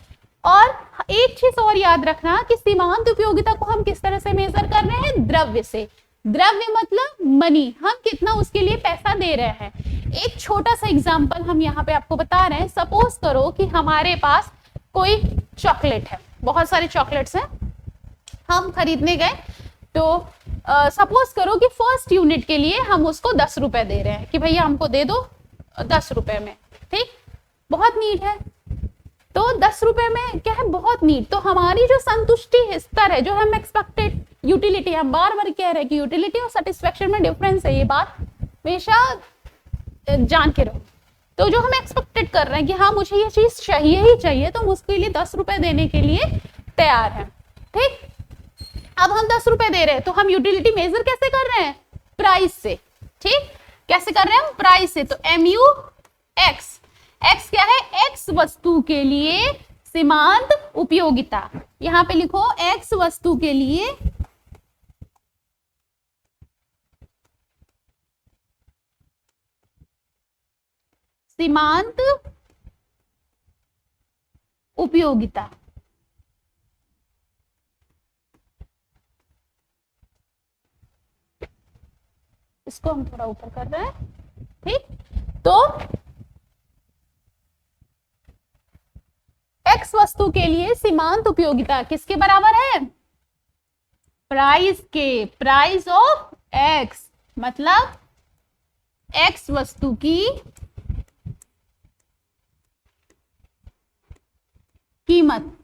Speaker 1: और एक चीज और याद रखना कि सीमांत उपयोगिता को हम किस तरह से मेजर कर रहे हैं, द्रव्य से। द्रव्य मतलब मनी, हम कितना उसके लिए पैसा दे रहे हैं। एक छोटा सा एग्जांपल हम यहाँ पे आपको बता रहे हैं। सपोज करो कि हमारे पास कोई चॉकलेट है, बहुत सारे चॉकलेट्स हैं, हम खरीदने गए, तो सपोज करो कि फर्स्ट यूनिट के लिए हम उसको 10 रुपए दे रहे हैं कि भैया हमको दे दो 10 रुपए में, ठीक। बहुत नीड है तो 10 रुपए में क्या है, बहुत नीड। तो हमारी जो संतुष्टि स्तर है, जो हम एक्सपेक्टेड यूटिलिटी, हम बार बार कह रहे हैं कि यूटिलिटी और सेटिस्फेक्शन में डिफरेंस है, ये बात हमेशा जान के रहो। तो जो हम एक्सपेक्टेड कर रहे हैं कि हाँ मुझे ये चीज चाहिए ही चाहिए, तो हम उसके लिए 10 रुपए देने के लिए तैयार हैं, ठीक। अब हम 10 रुपए दे रहे हैं, तो हम यूटिलिटी मेजर कैसे कर रहे हैं, प्राइस से, ठीक। कैसे कर रहे हैं हम, प्राइस से। तो MUX, X क्या है, X वस्तु के लिए सीमांत उपयोगिता। यहां पे लिखो X वस्तु के लिए सीमांत उपयोगिता। इसको हम थोड़ा ऊपर कर रहे हैं, ठीक। तो X वस्तु के लिए सीमांत उपयोगिता किसके बराबर है, प्राइस के, प्राइस ऑफ X, मतलब X वस्तु की कीमत,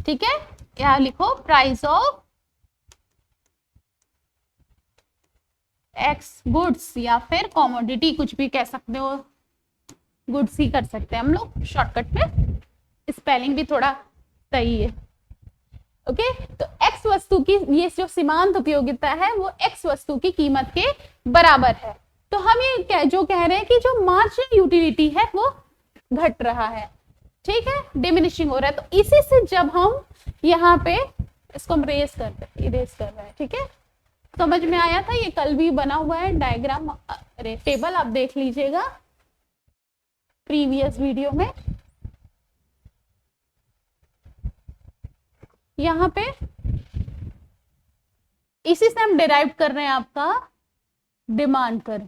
Speaker 1: ठीक है। यहां लिखो प्राइस ऑफ X गुड्स, या फिर कॉमोडिटी, कुछ भी कह सकते हो, गुड्स ही कर सकते हैं हम लोग शॉर्टकट में, स्पेलिंग भी थोड़ा सही है, ओके। तो X वस्तु की ये जो सीमांत उपयोगिता है वो X वस्तु की कीमत के बराबर है। तो हम ये जो कह रहे हैं कि जो मार्जिनल यूटिलिटी है वो घट रहा है, ठीक है, डिमिनिशिंग हो रहा है। तो इसी से जब हम यहाँ पे इसको हम इरेज कर रहे हैं, ठीक है, समझ में आया था। ये कल भी बना हुआ है डायग्राम, अरे टेबल आप देख लीजिएगा प्रीवियस वीडियो में। यहाँ पे इसी से हम डिराइव कर रहे हैं आपका डिमांड कर,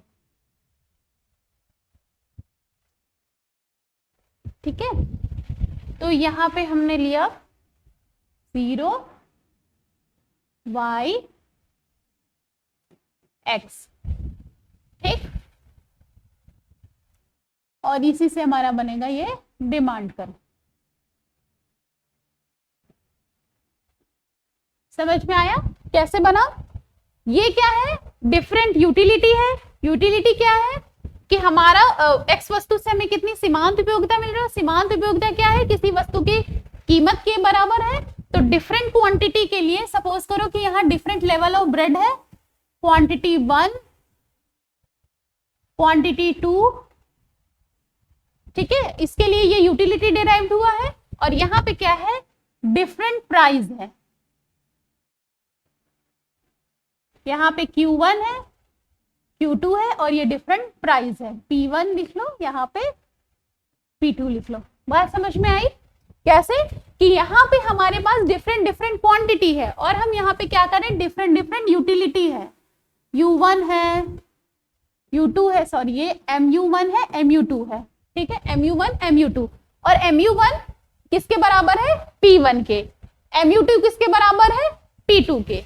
Speaker 1: ठीक है। तो यहाँ पे हमने लिया 0 y x, ठीक, और इसी से हमारा बनेगा ये डिमांड कर। समझ में आया कैसे बना? ये क्या है, डिफरेंट यूटिलिटी है। यूटिलिटी क्या है कि हमारा एक्स वस्तु से हमें कितनी सीमांत उपयोगिता मिल रहा है। सीमांत उपयोगिता क्या है, किसी वस्तु की कीमत के बराबर है। तो डिफरेंट क्वांटिटी के लिए सपोज करो कि यहाँ डिफरेंट लेवल ऑफ ब्रेड है, क्वांटिटी 1, क्वांटिटी 2, ठीक है, इसके लिए ये यूटिलिटी डिराइव्ड हुआ है। और यहाँ पे क्या है, डिफरेंट प्राइस है। यहाँ पे Q1 है, Q2 है और ये डिफरेंट प्राइस है। P1 लिख लो, यहाँ पे P2 लिख लो। बात समझ में आई? कैसे कि यहाँ पे हमारे पास डिफरेंट डिफरेंट क्वांटिटी है और हम यहाँ पे क्या करें, डिफरेंट डिफरेंट यूटिलिटी है। U1 है, U2 है, सॉरी ये MU1 है, MU2 है, ठीक है, MU1 MU2। और MU1 किसके बराबर है, P1 के। MU2 किसके बराबर है, P2 के।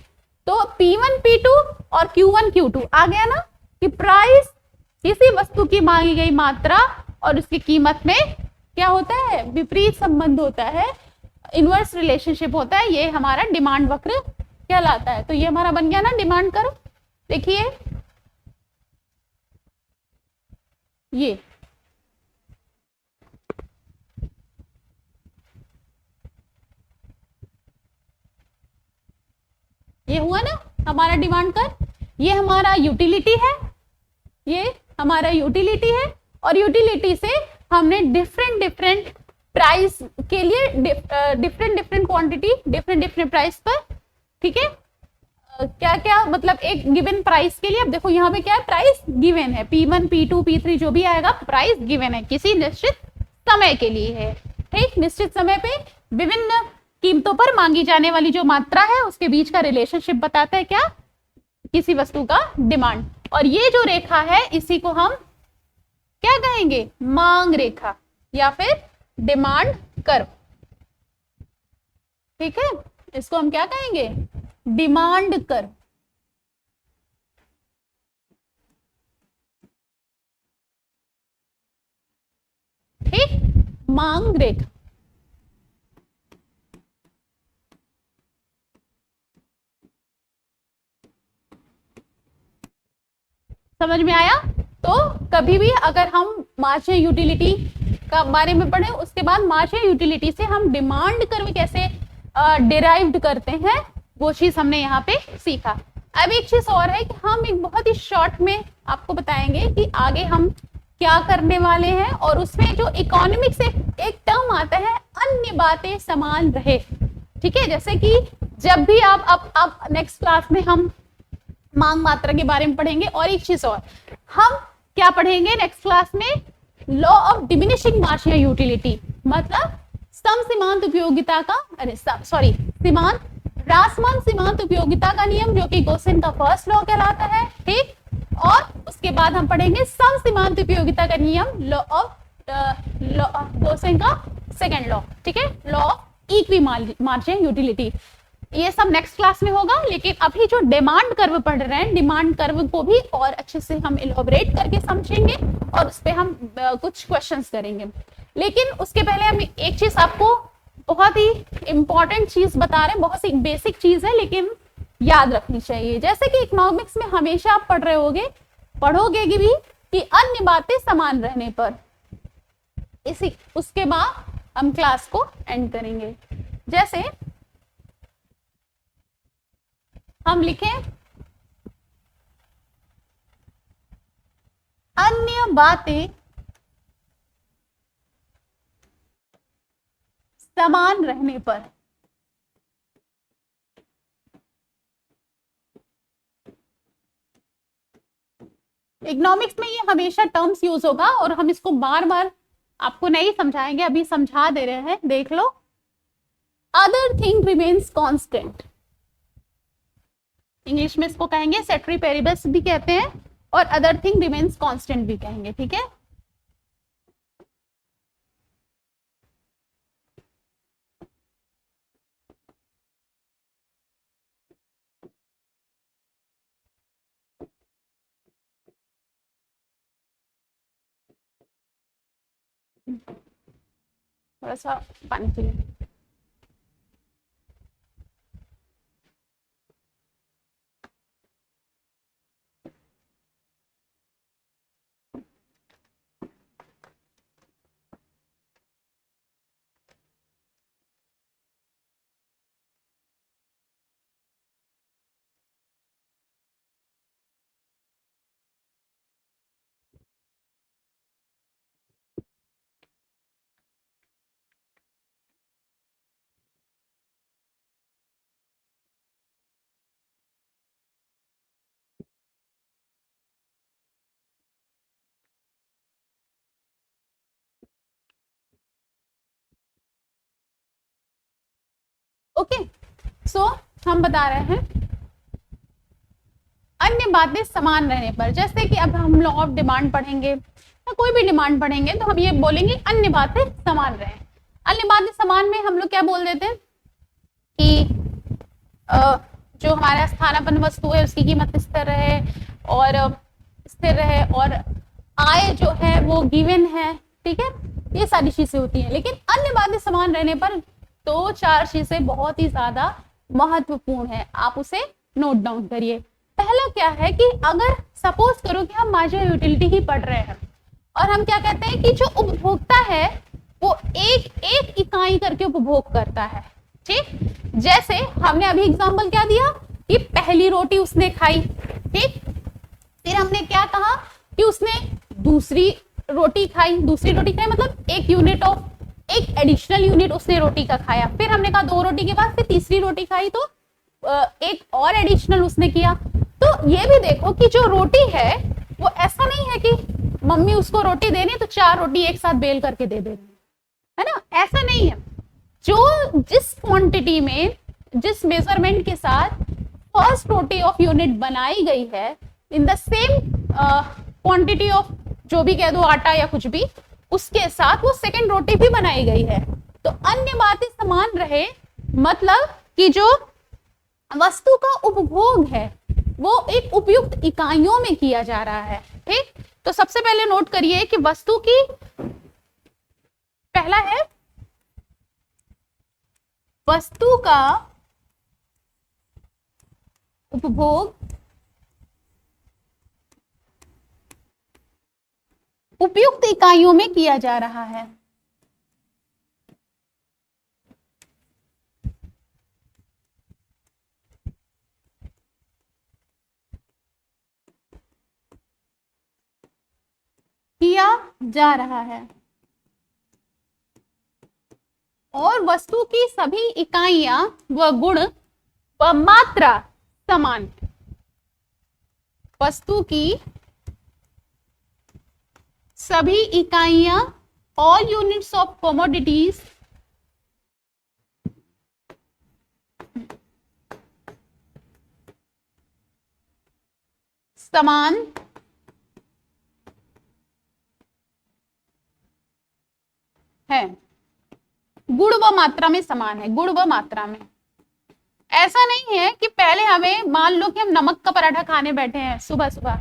Speaker 1: तो P1 P2 और Q1 Q2 आ गया ना कि प्राइस किसी वस्तु की मांगी गई मात्रा और उसकी कीमत में क्या होता है, विपरीत संबंध होता है, इनवर्स रिलेशनशिप होता है। ये हमारा डिमांड वक्र कहलाता है। तो ये हमारा बन गया ना डिमांड कर्व। देखिए ये हुआ ना हमारा डिमांड कर्व। ये हमारा यूटिलिटी है, ये हमारा यूटिलिटी है और यूटिलिटी से हमने डिफरेंट डिफरेंट प्राइस के लिए different different quantity different different price पर, ठीक है, क्या क्या मतलब एक गिवन प्राइस के लिए। अब देखो यहाँ पे क्या है, प्राइस गिवन है, P1 P2 P3 जो भी आएगा प्राइस गिवन है, किसी निश्चित समय के लिए है। ठीक, निश्चित समय पे विभिन्न कीमतों पर मांगी जाने वाली जो मात्रा है उसके बीच का रिलेशनशिप बताता है क्या, किसी वस्तु का डिमांड। और ये जो रेखा है इसी को हम क्या कहेंगे, मांग रेखा या फिर डिमांड कर्व। ठीक है, इसको हम क्या कहेंगे, डिमांड कर्व। ठीक, मांग रेखा। समझ में आया? तो कभी भी अगर हम मार्जिनल यूटिलिटी का बारे में पढ़े उसके बाद मार्जिनल यूटिलिटी से हम डिमांड कर्व कैसे डिराइव्ड करते हैं वो चीज हमने यहाँ पे सीखा। अब एक चीज और है कि हम एक बहुत ही शॉर्ट में आपको बताएंगे कि आगे हम क्या करने वाले हैं और उसमें जो इकोनॉमिक्स से एक टर्म आता है, अन्य बातें समान रहे। ठीक है, जैसे कि जब भी आप अब नेक्स्ट क्लास में हम मांग मात्रा के बारे में पढ़ेंगे। और एक चीज और, हम क्या पढ़ेंगे नेक्स्ट क्लास में, law of diminishing marginal utility, मतलब सम सीमांत उपयोगिता का, अरे सॉरी सीमांत ह्रासमान सीमांत उपयोगिता का नियम जो कि गोसेन का फर्स्ट लॉ कहलाता है। ठीक, और उसके बाद हम पढ़ेंगे सम सीमांत उपयोगिता का नियम, लॉ ऑफ गोसेन का सेकेंड लॉ। ठीक है, law of equi marginal utility. ये सब नेक्स्ट क्लास में होगा, लेकिन अभी जो डिमांड कर्व पढ़ रहे हैं, डिमांड कर्व को भी और अच्छे से हम इलैबोरेट करके समझेंगे और उस पर हम कुछ क्वेश्चंस करेंगे। लेकिन उसके पहले हम एक चीज आपको बहुत ही इंपॉर्टेंट चीज बता रहे हैं, बहुत सी बेसिक चीज है लेकिन याद रखनी चाहिए। जैसे कि इकोनॉमिक्स में हमेशा आप पढ़ रहे होगे, पढ़ोगे भी कि अन्य बातें समान रहने पर, इसी उसके बाद हम क्लास को एंड करेंगे। जैसे हम लिखें अन्य बातें समान रहने पर, इकोनॉमिक्स में ये हमेशा टर्म्स यूज होगा और हम इसको बार बार आपको नहीं समझाएंगे, अभी समझा दे रहे हैं, देख लो। Other thing remains constant, English में इसको कहेंगे सेटरी पेरिबस भी कहते हैं और अदर थिंग रिमेन्स कांस्टेंट भी कहेंगे। ठीक है, थोड़ा सा पानी पी लें। ओके, सो हम बता रहे हैं अन्य बातें समान रहने पर, जैसे कि अब हम लॉ ऑफ डिमांड पढ़ेंगे या कोई भी डिमांड पढ़ेंगे तो हम ये बोलेंगे अन्य बातें समान रहे। अन्य बातें समान में हम लोग क्या बोल देते हैं कि जो हमारा स्थानापन्न वस्तु है उसकी कीमत स्थिर रहे और आय जो है वो गिवन है, ठीक है, ये सारी चीजें होती हैं। लेकिन अन्य बातें समान रहने पर दो चार चीजें बहुत ही ज्यादा महत्वपूर्ण है, आप उसे नोट डाउन करिए। पहला क्या है कि अगर सपोज करो कि हम मार्जिनल यूटिलिटी ही पढ़ रहे हैं और हम क्या कहते हैं कि जो उपभोक्ता है वो एक एक इकाई करके उपभोग करता है, ठीक, जैसे हमने अभी एग्जांपल क्या दिया कि पहली रोटी उसने खाई, ठीक, फिर हमने क्या कहा कि उसने दूसरी रोटी खाई मतलब एक एडिशनल यूनिट उसने रोटी का खाया, फिर हमने कहा दो रोटी के बाद फिर तीसरी रोटी खाई तो एक और एडिशनल उसने किया। तो ये भी देखो कि जो रोटी है वो ऐसा नहीं है कि मम्मी उसको रोटी देनी तो चार रोटी एक साथ बेल करके दे देनी है ना, ऐसा नहीं है। जो जिस क्वांटिटी में जिस मेजरमेंट के साथ फर्स्ट रोटी ऑफ यूनिट बनाई गई है in the same quantity of जो भी कह दो आटा या कुछ भी, उसके साथ वो सेकंड रोटी भी बनाई गई है। तो अन्य बातें समान रहे मतलब कि जो वस्तु का उपभोग है वो एक उपयुक्त इकाइयों में किया जा रहा है, ठीक। तो सबसे पहले नोट करिए कि वस्तु की पहला है वस्तु का उपभोग उपयुक्त इकाइयों में किया जा रहा है। किया जा रहा है और वस्तु की सभी इकाइयां व गुण व मात्रा समान है। वस्तु की सभी इकाइयां ऑल यूनिट्स ऑफ कमोडिटीज समान है, गुण व मात्रा में समान है, गुण व मात्रा में। ऐसा नहीं है कि पहले हमें मान लो कि हम नमक का पराठा खाने बैठे हैं सुबह सुबह,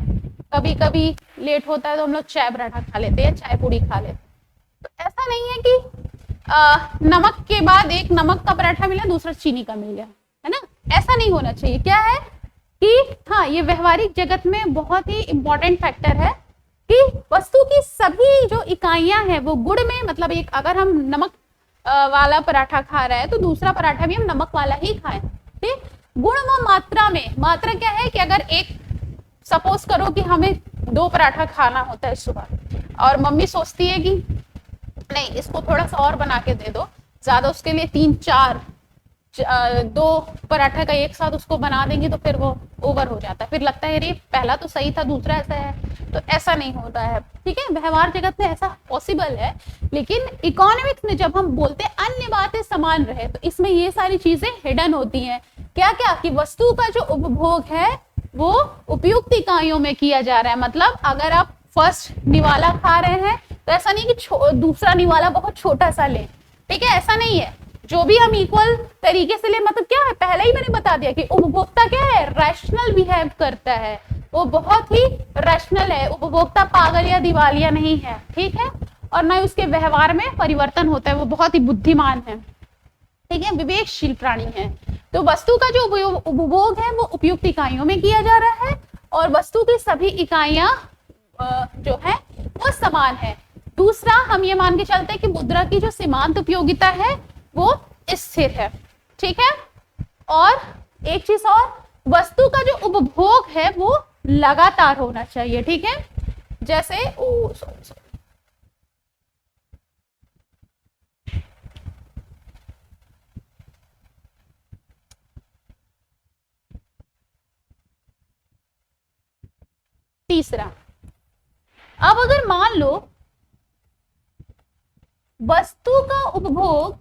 Speaker 1: कभी कभी लेट होता है तो हम लोग चाय पराठा खा लेते हैं, चाय पूरी खा लेते हैं। तो ऐसा नहीं है कि नमक के बाद एक नमक का पराठा मिला दूसरा चीनी का मिल गया, है ना, ऐसा नहीं होना चाहिए। क्या है कि हाँ, ये व्यवहारिक जगत में बहुत ही इंपॉर्टेंट फैक्टर है कि वस्तु की सभी जो इकाइयां हैं वो गुण में, मतलब एक अगर हम नमक वाला पराठा खा रहे हैं तो दूसरा पराठा भी हम नमक वाला ही खाएं, ठीक। गुण व मात्रा में, मात्रा क्या है कि अगर एक सपोज करो कि हमें दो पराठा खाना होता है सुबह और मम्मी सोचती है कि नहीं इसको थोड़ा सा और बना के दे दो, ज्यादा उसके लिए तीन चार दो पराठा का एक साथ उसको बना देंगे तो फिर वो ओवर हो जाता है, फिर लगता है अरे पहला तो सही था दूसरा ऐसा है, तो ऐसा नहीं होता है, ठीक है। व्यवहार जगत में ऐसा पॉसिबल है, लेकिन इकोनॉमिक्स में जब हम बोलते हैं अन्य बातें समान रहे तो इसमें ये सारी चीजें हिडन होती हैं। क्या क्या कि वस्तु का जो उपभोग है वो उपयुक्त इकाइयों में किया जा रहा है। मतलब अगर आप फर्स्ट निवाला खा रहे हैं तो ऐसा नहीं कि दूसरा निवाला बहुत छोटा सा ले, ठीक है, ऐसा नहीं है। जो भी हम इक्वल तरीके से ले, मतलब क्या है, पहले ही मैंने बता दिया कि उपभोक्ता क्या है, रैशनल बिहेव करता है, वो बहुत ही रैशनल है। उपभोक्ता पागल या दिवालिया नहीं है, ठीक है, और ना ही उसके व्यवहार में परिवर्तन होता है, वो बहुत ही बुद्धिमान है, ठीक है, विवेकशील प्राणी है। तो वस्तु का जो उपभोग है वो उपयुक्त इकाइयों में किया जा रहा है और वस्तु की सभी इकाइयां जो है वो समान है। दूसरा, हम ये मान के चलते हैं कि मुद्रा की जो सीमांत उपयोगिता है वो स्थिर है, ठीक है। और एक चीज और, वस्तु का जो उपभोग है वो लगातार होना चाहिए, ठीक है। जैसे तीसरा, अब अगर मान लो वस्तु का उपभोग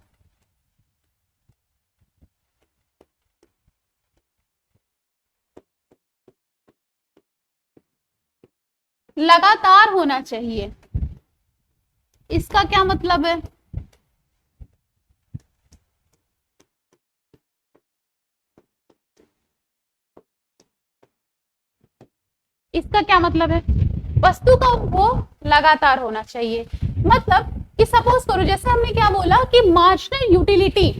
Speaker 1: लगातार होना चाहिए। इसका क्या मतलब है? इसका क्या मतलब है? वस्तु का उपभोग लगातार होना चाहिए। मतलब कि सपोज करो, जैसे हमने क्या बोला कि मार्जिनल यूटिलिटी,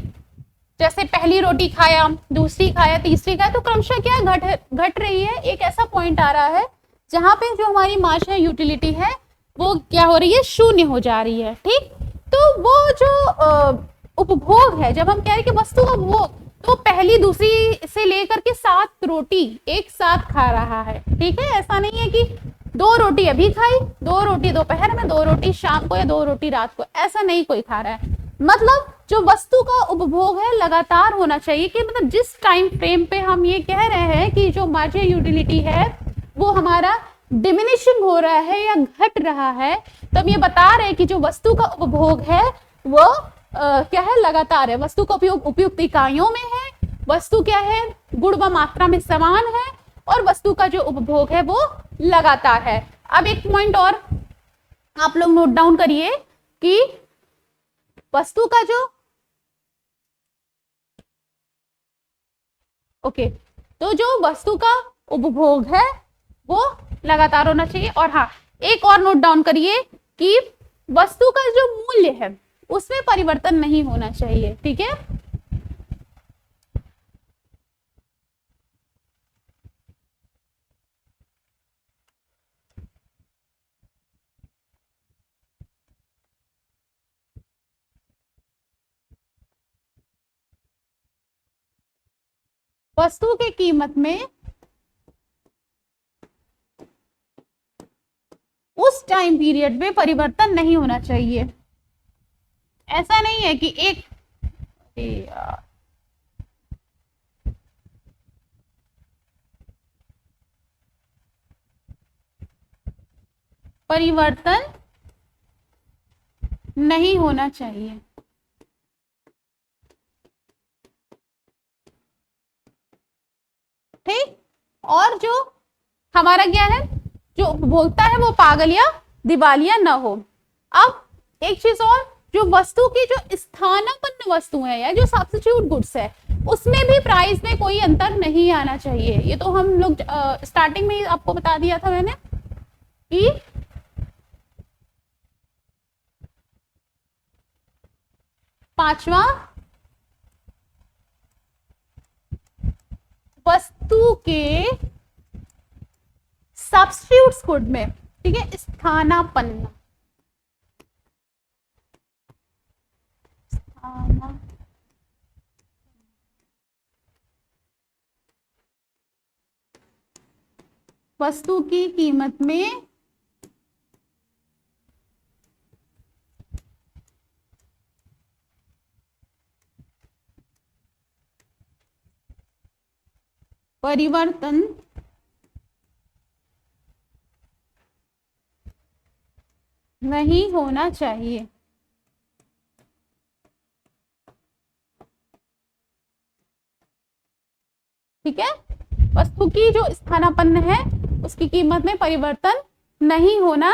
Speaker 1: जैसे पहली रोटी खाया, दूसरी खाया, तीसरी खाया, तो क्रमशः क्या घट रही है। एक ऐसा पॉइंट आ रहा है जहां पे जो हमारी मार्जिनल यूटिलिटी है वो क्या हो रही है, शून्य हो जा रही है। ठीक, तो वो जो उपभोग है, जब हम कह रहे हैं कि वस्तु का उपभोग, तो पहली दूसरी से लेकर के 7 रोटी एक साथ खा रहा है। ठीक है, ऐसा नहीं है कि 2 रोटी अभी खाई, 2 रोटी दोपहर में, 2 रोटी शाम को या 2 रोटी रात को, ऐसा नहीं कोई खा रहा है। मतलब जो वस्तु का उपभोग है लगातार होना चाहिए, कि मतलब जिस टाइम फ्रेम पे हम ये कह रहे हैं कि जो मार्जिनल यूटिलिटी है वो हमारा डिमिनिशिंग हो रहा है या घट रहा है, तो हम ये बता रहे हैं कि जो वस्तु का उपभोग है वो क्या है, लगातार है। वस्तु का उपयोग उपयुक्त इकाइयों में है, वस्तु क्या है, गुण व मात्रा में समान है, और वस्तु का जो उपभोग है वो लगातार है। अब एक पॉइंट और आप लोग नोट डाउन करिए कि वस्तु का जो तो जो वस्तु का उपभोग है वो लगातार होना चाहिए। और हाँ, एक और नोट डाउन करिए कि वस्तु का जो मूल्य है उसमें परिवर्तन नहीं होना चाहिए। ठीक है, वस्तु की कीमत में उस टाइम पीरियड में परिवर्तन नहीं होना चाहिए। ऐसा नहीं है कि एक परिवर्तन नहीं होना चाहिए। ठीक, और जो हमारा क्या है, जो उपभोक्ता है वो पागल या दिवालिया न हो। अब एक चीज और, जो वस्तु की जो स्थानापन्न वस्तु है या जो सब्स्टिट्यूट गुड्स है उसमें भी प्राइस में कोई अंतर नहीं आना चाहिए। ये तो हम लोग स्टार्टिंग में ही आपको बता दिया था मैंने कि पांचवा, वस्तु के सब्स्टिट्यूट्स गुड में, ठीक है, स्थानापन्न वस्तु की कीमत में परिवर्तन नहीं होना चाहिए। ठीक है, वस्तु की जो स्थानापन्न है उसकी कीमत में परिवर्तन नहीं होना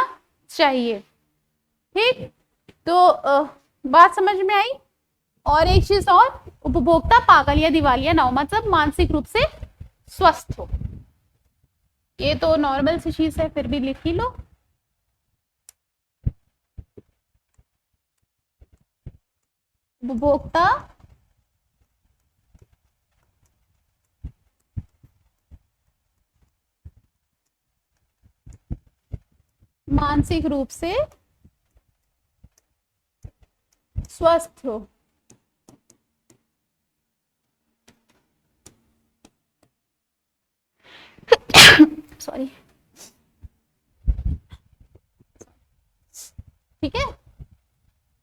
Speaker 1: चाहिए। ठीक, तो बात समझ में आई। और एक चीज और, उपभोक्ता पागल या दिवालिया ना हो, मतलब मानसिक रूप से स्वस्थ हो। ये तो नॉर्मल सी चीज है, फिर भी लिख ही लो। उपभोक्ता मानसिक रूप से स्वस्थ हो। सॉरी, ठीक है।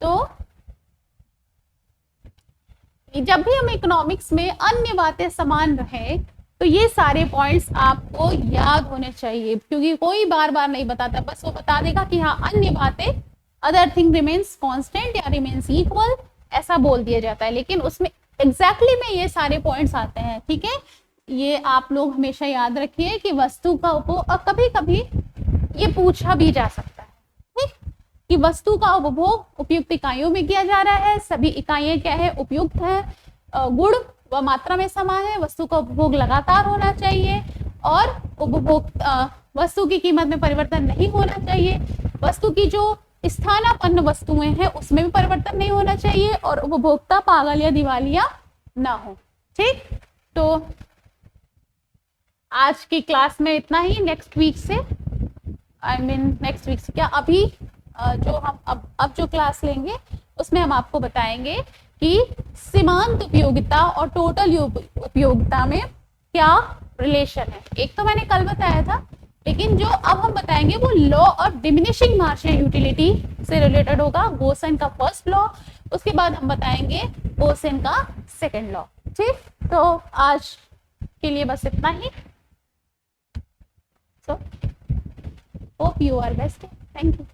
Speaker 1: तो जब भी हम इकोनॉमिक्स में अन्य बातें समान रहे तो ये सारे पॉइंट्स आपको याद होने चाहिए, क्योंकि कोई बार बार नहीं बताता, बस वो बता देगा कि हाँ अन्य बातें, अदर थिंग रिमेन्स कांस्टेंट या रिमेन्स इक्वल, ऐसा बोल दिया जाता है, लेकिन उसमें एग्जैक्टली में ये सारे पॉइंट्स आते हैं। ठीक है, ये आप लोग हमेशा याद रखिए कि वस्तु का उपभोग, कभी कभी ये पूछा भी जा सकता है, ठीक, कि वस्तु का उपभोग उपयुक्त इकाइयों में किया जा रहा है, सभी इकाइयां क्या है, उपयुक्त है, गुण व मात्रा में समान है, वस्तु का उपभोग लगातार होना चाहिए और उपभोग वस्तु की कीमत में परिवर्तन नहीं होना चाहिए, वस्तु की जो स्थानापन्न वस्तुएं हैं उसमें भी परिवर्तन नहीं होना चाहिए और उपभोक्ता पागल या दिवालिया ना हो। ठीक, तो आज की क्लास में इतना ही। नेक्स्ट वीक से नेक्स्ट वीक से क्या, अभी जो हम अब जो क्लास लेंगे उसमें हम आपको बताएंगे कि सीमांत उपयोगिता और टोटल उपयोगिता में क्या रिलेशन है। एक तो मैंने कल बताया था, लेकिन जो अब हम बताएंगे वो law of diminishing marginal utility से रिलेटेड होगा। गोसेन का फर्स्ट लॉ, उसके बाद हम बताएंगे गोसेन का सेकंड लॉ। ठीक, तो आज के लिए बस इतना ही। So hope you are best. Thank you.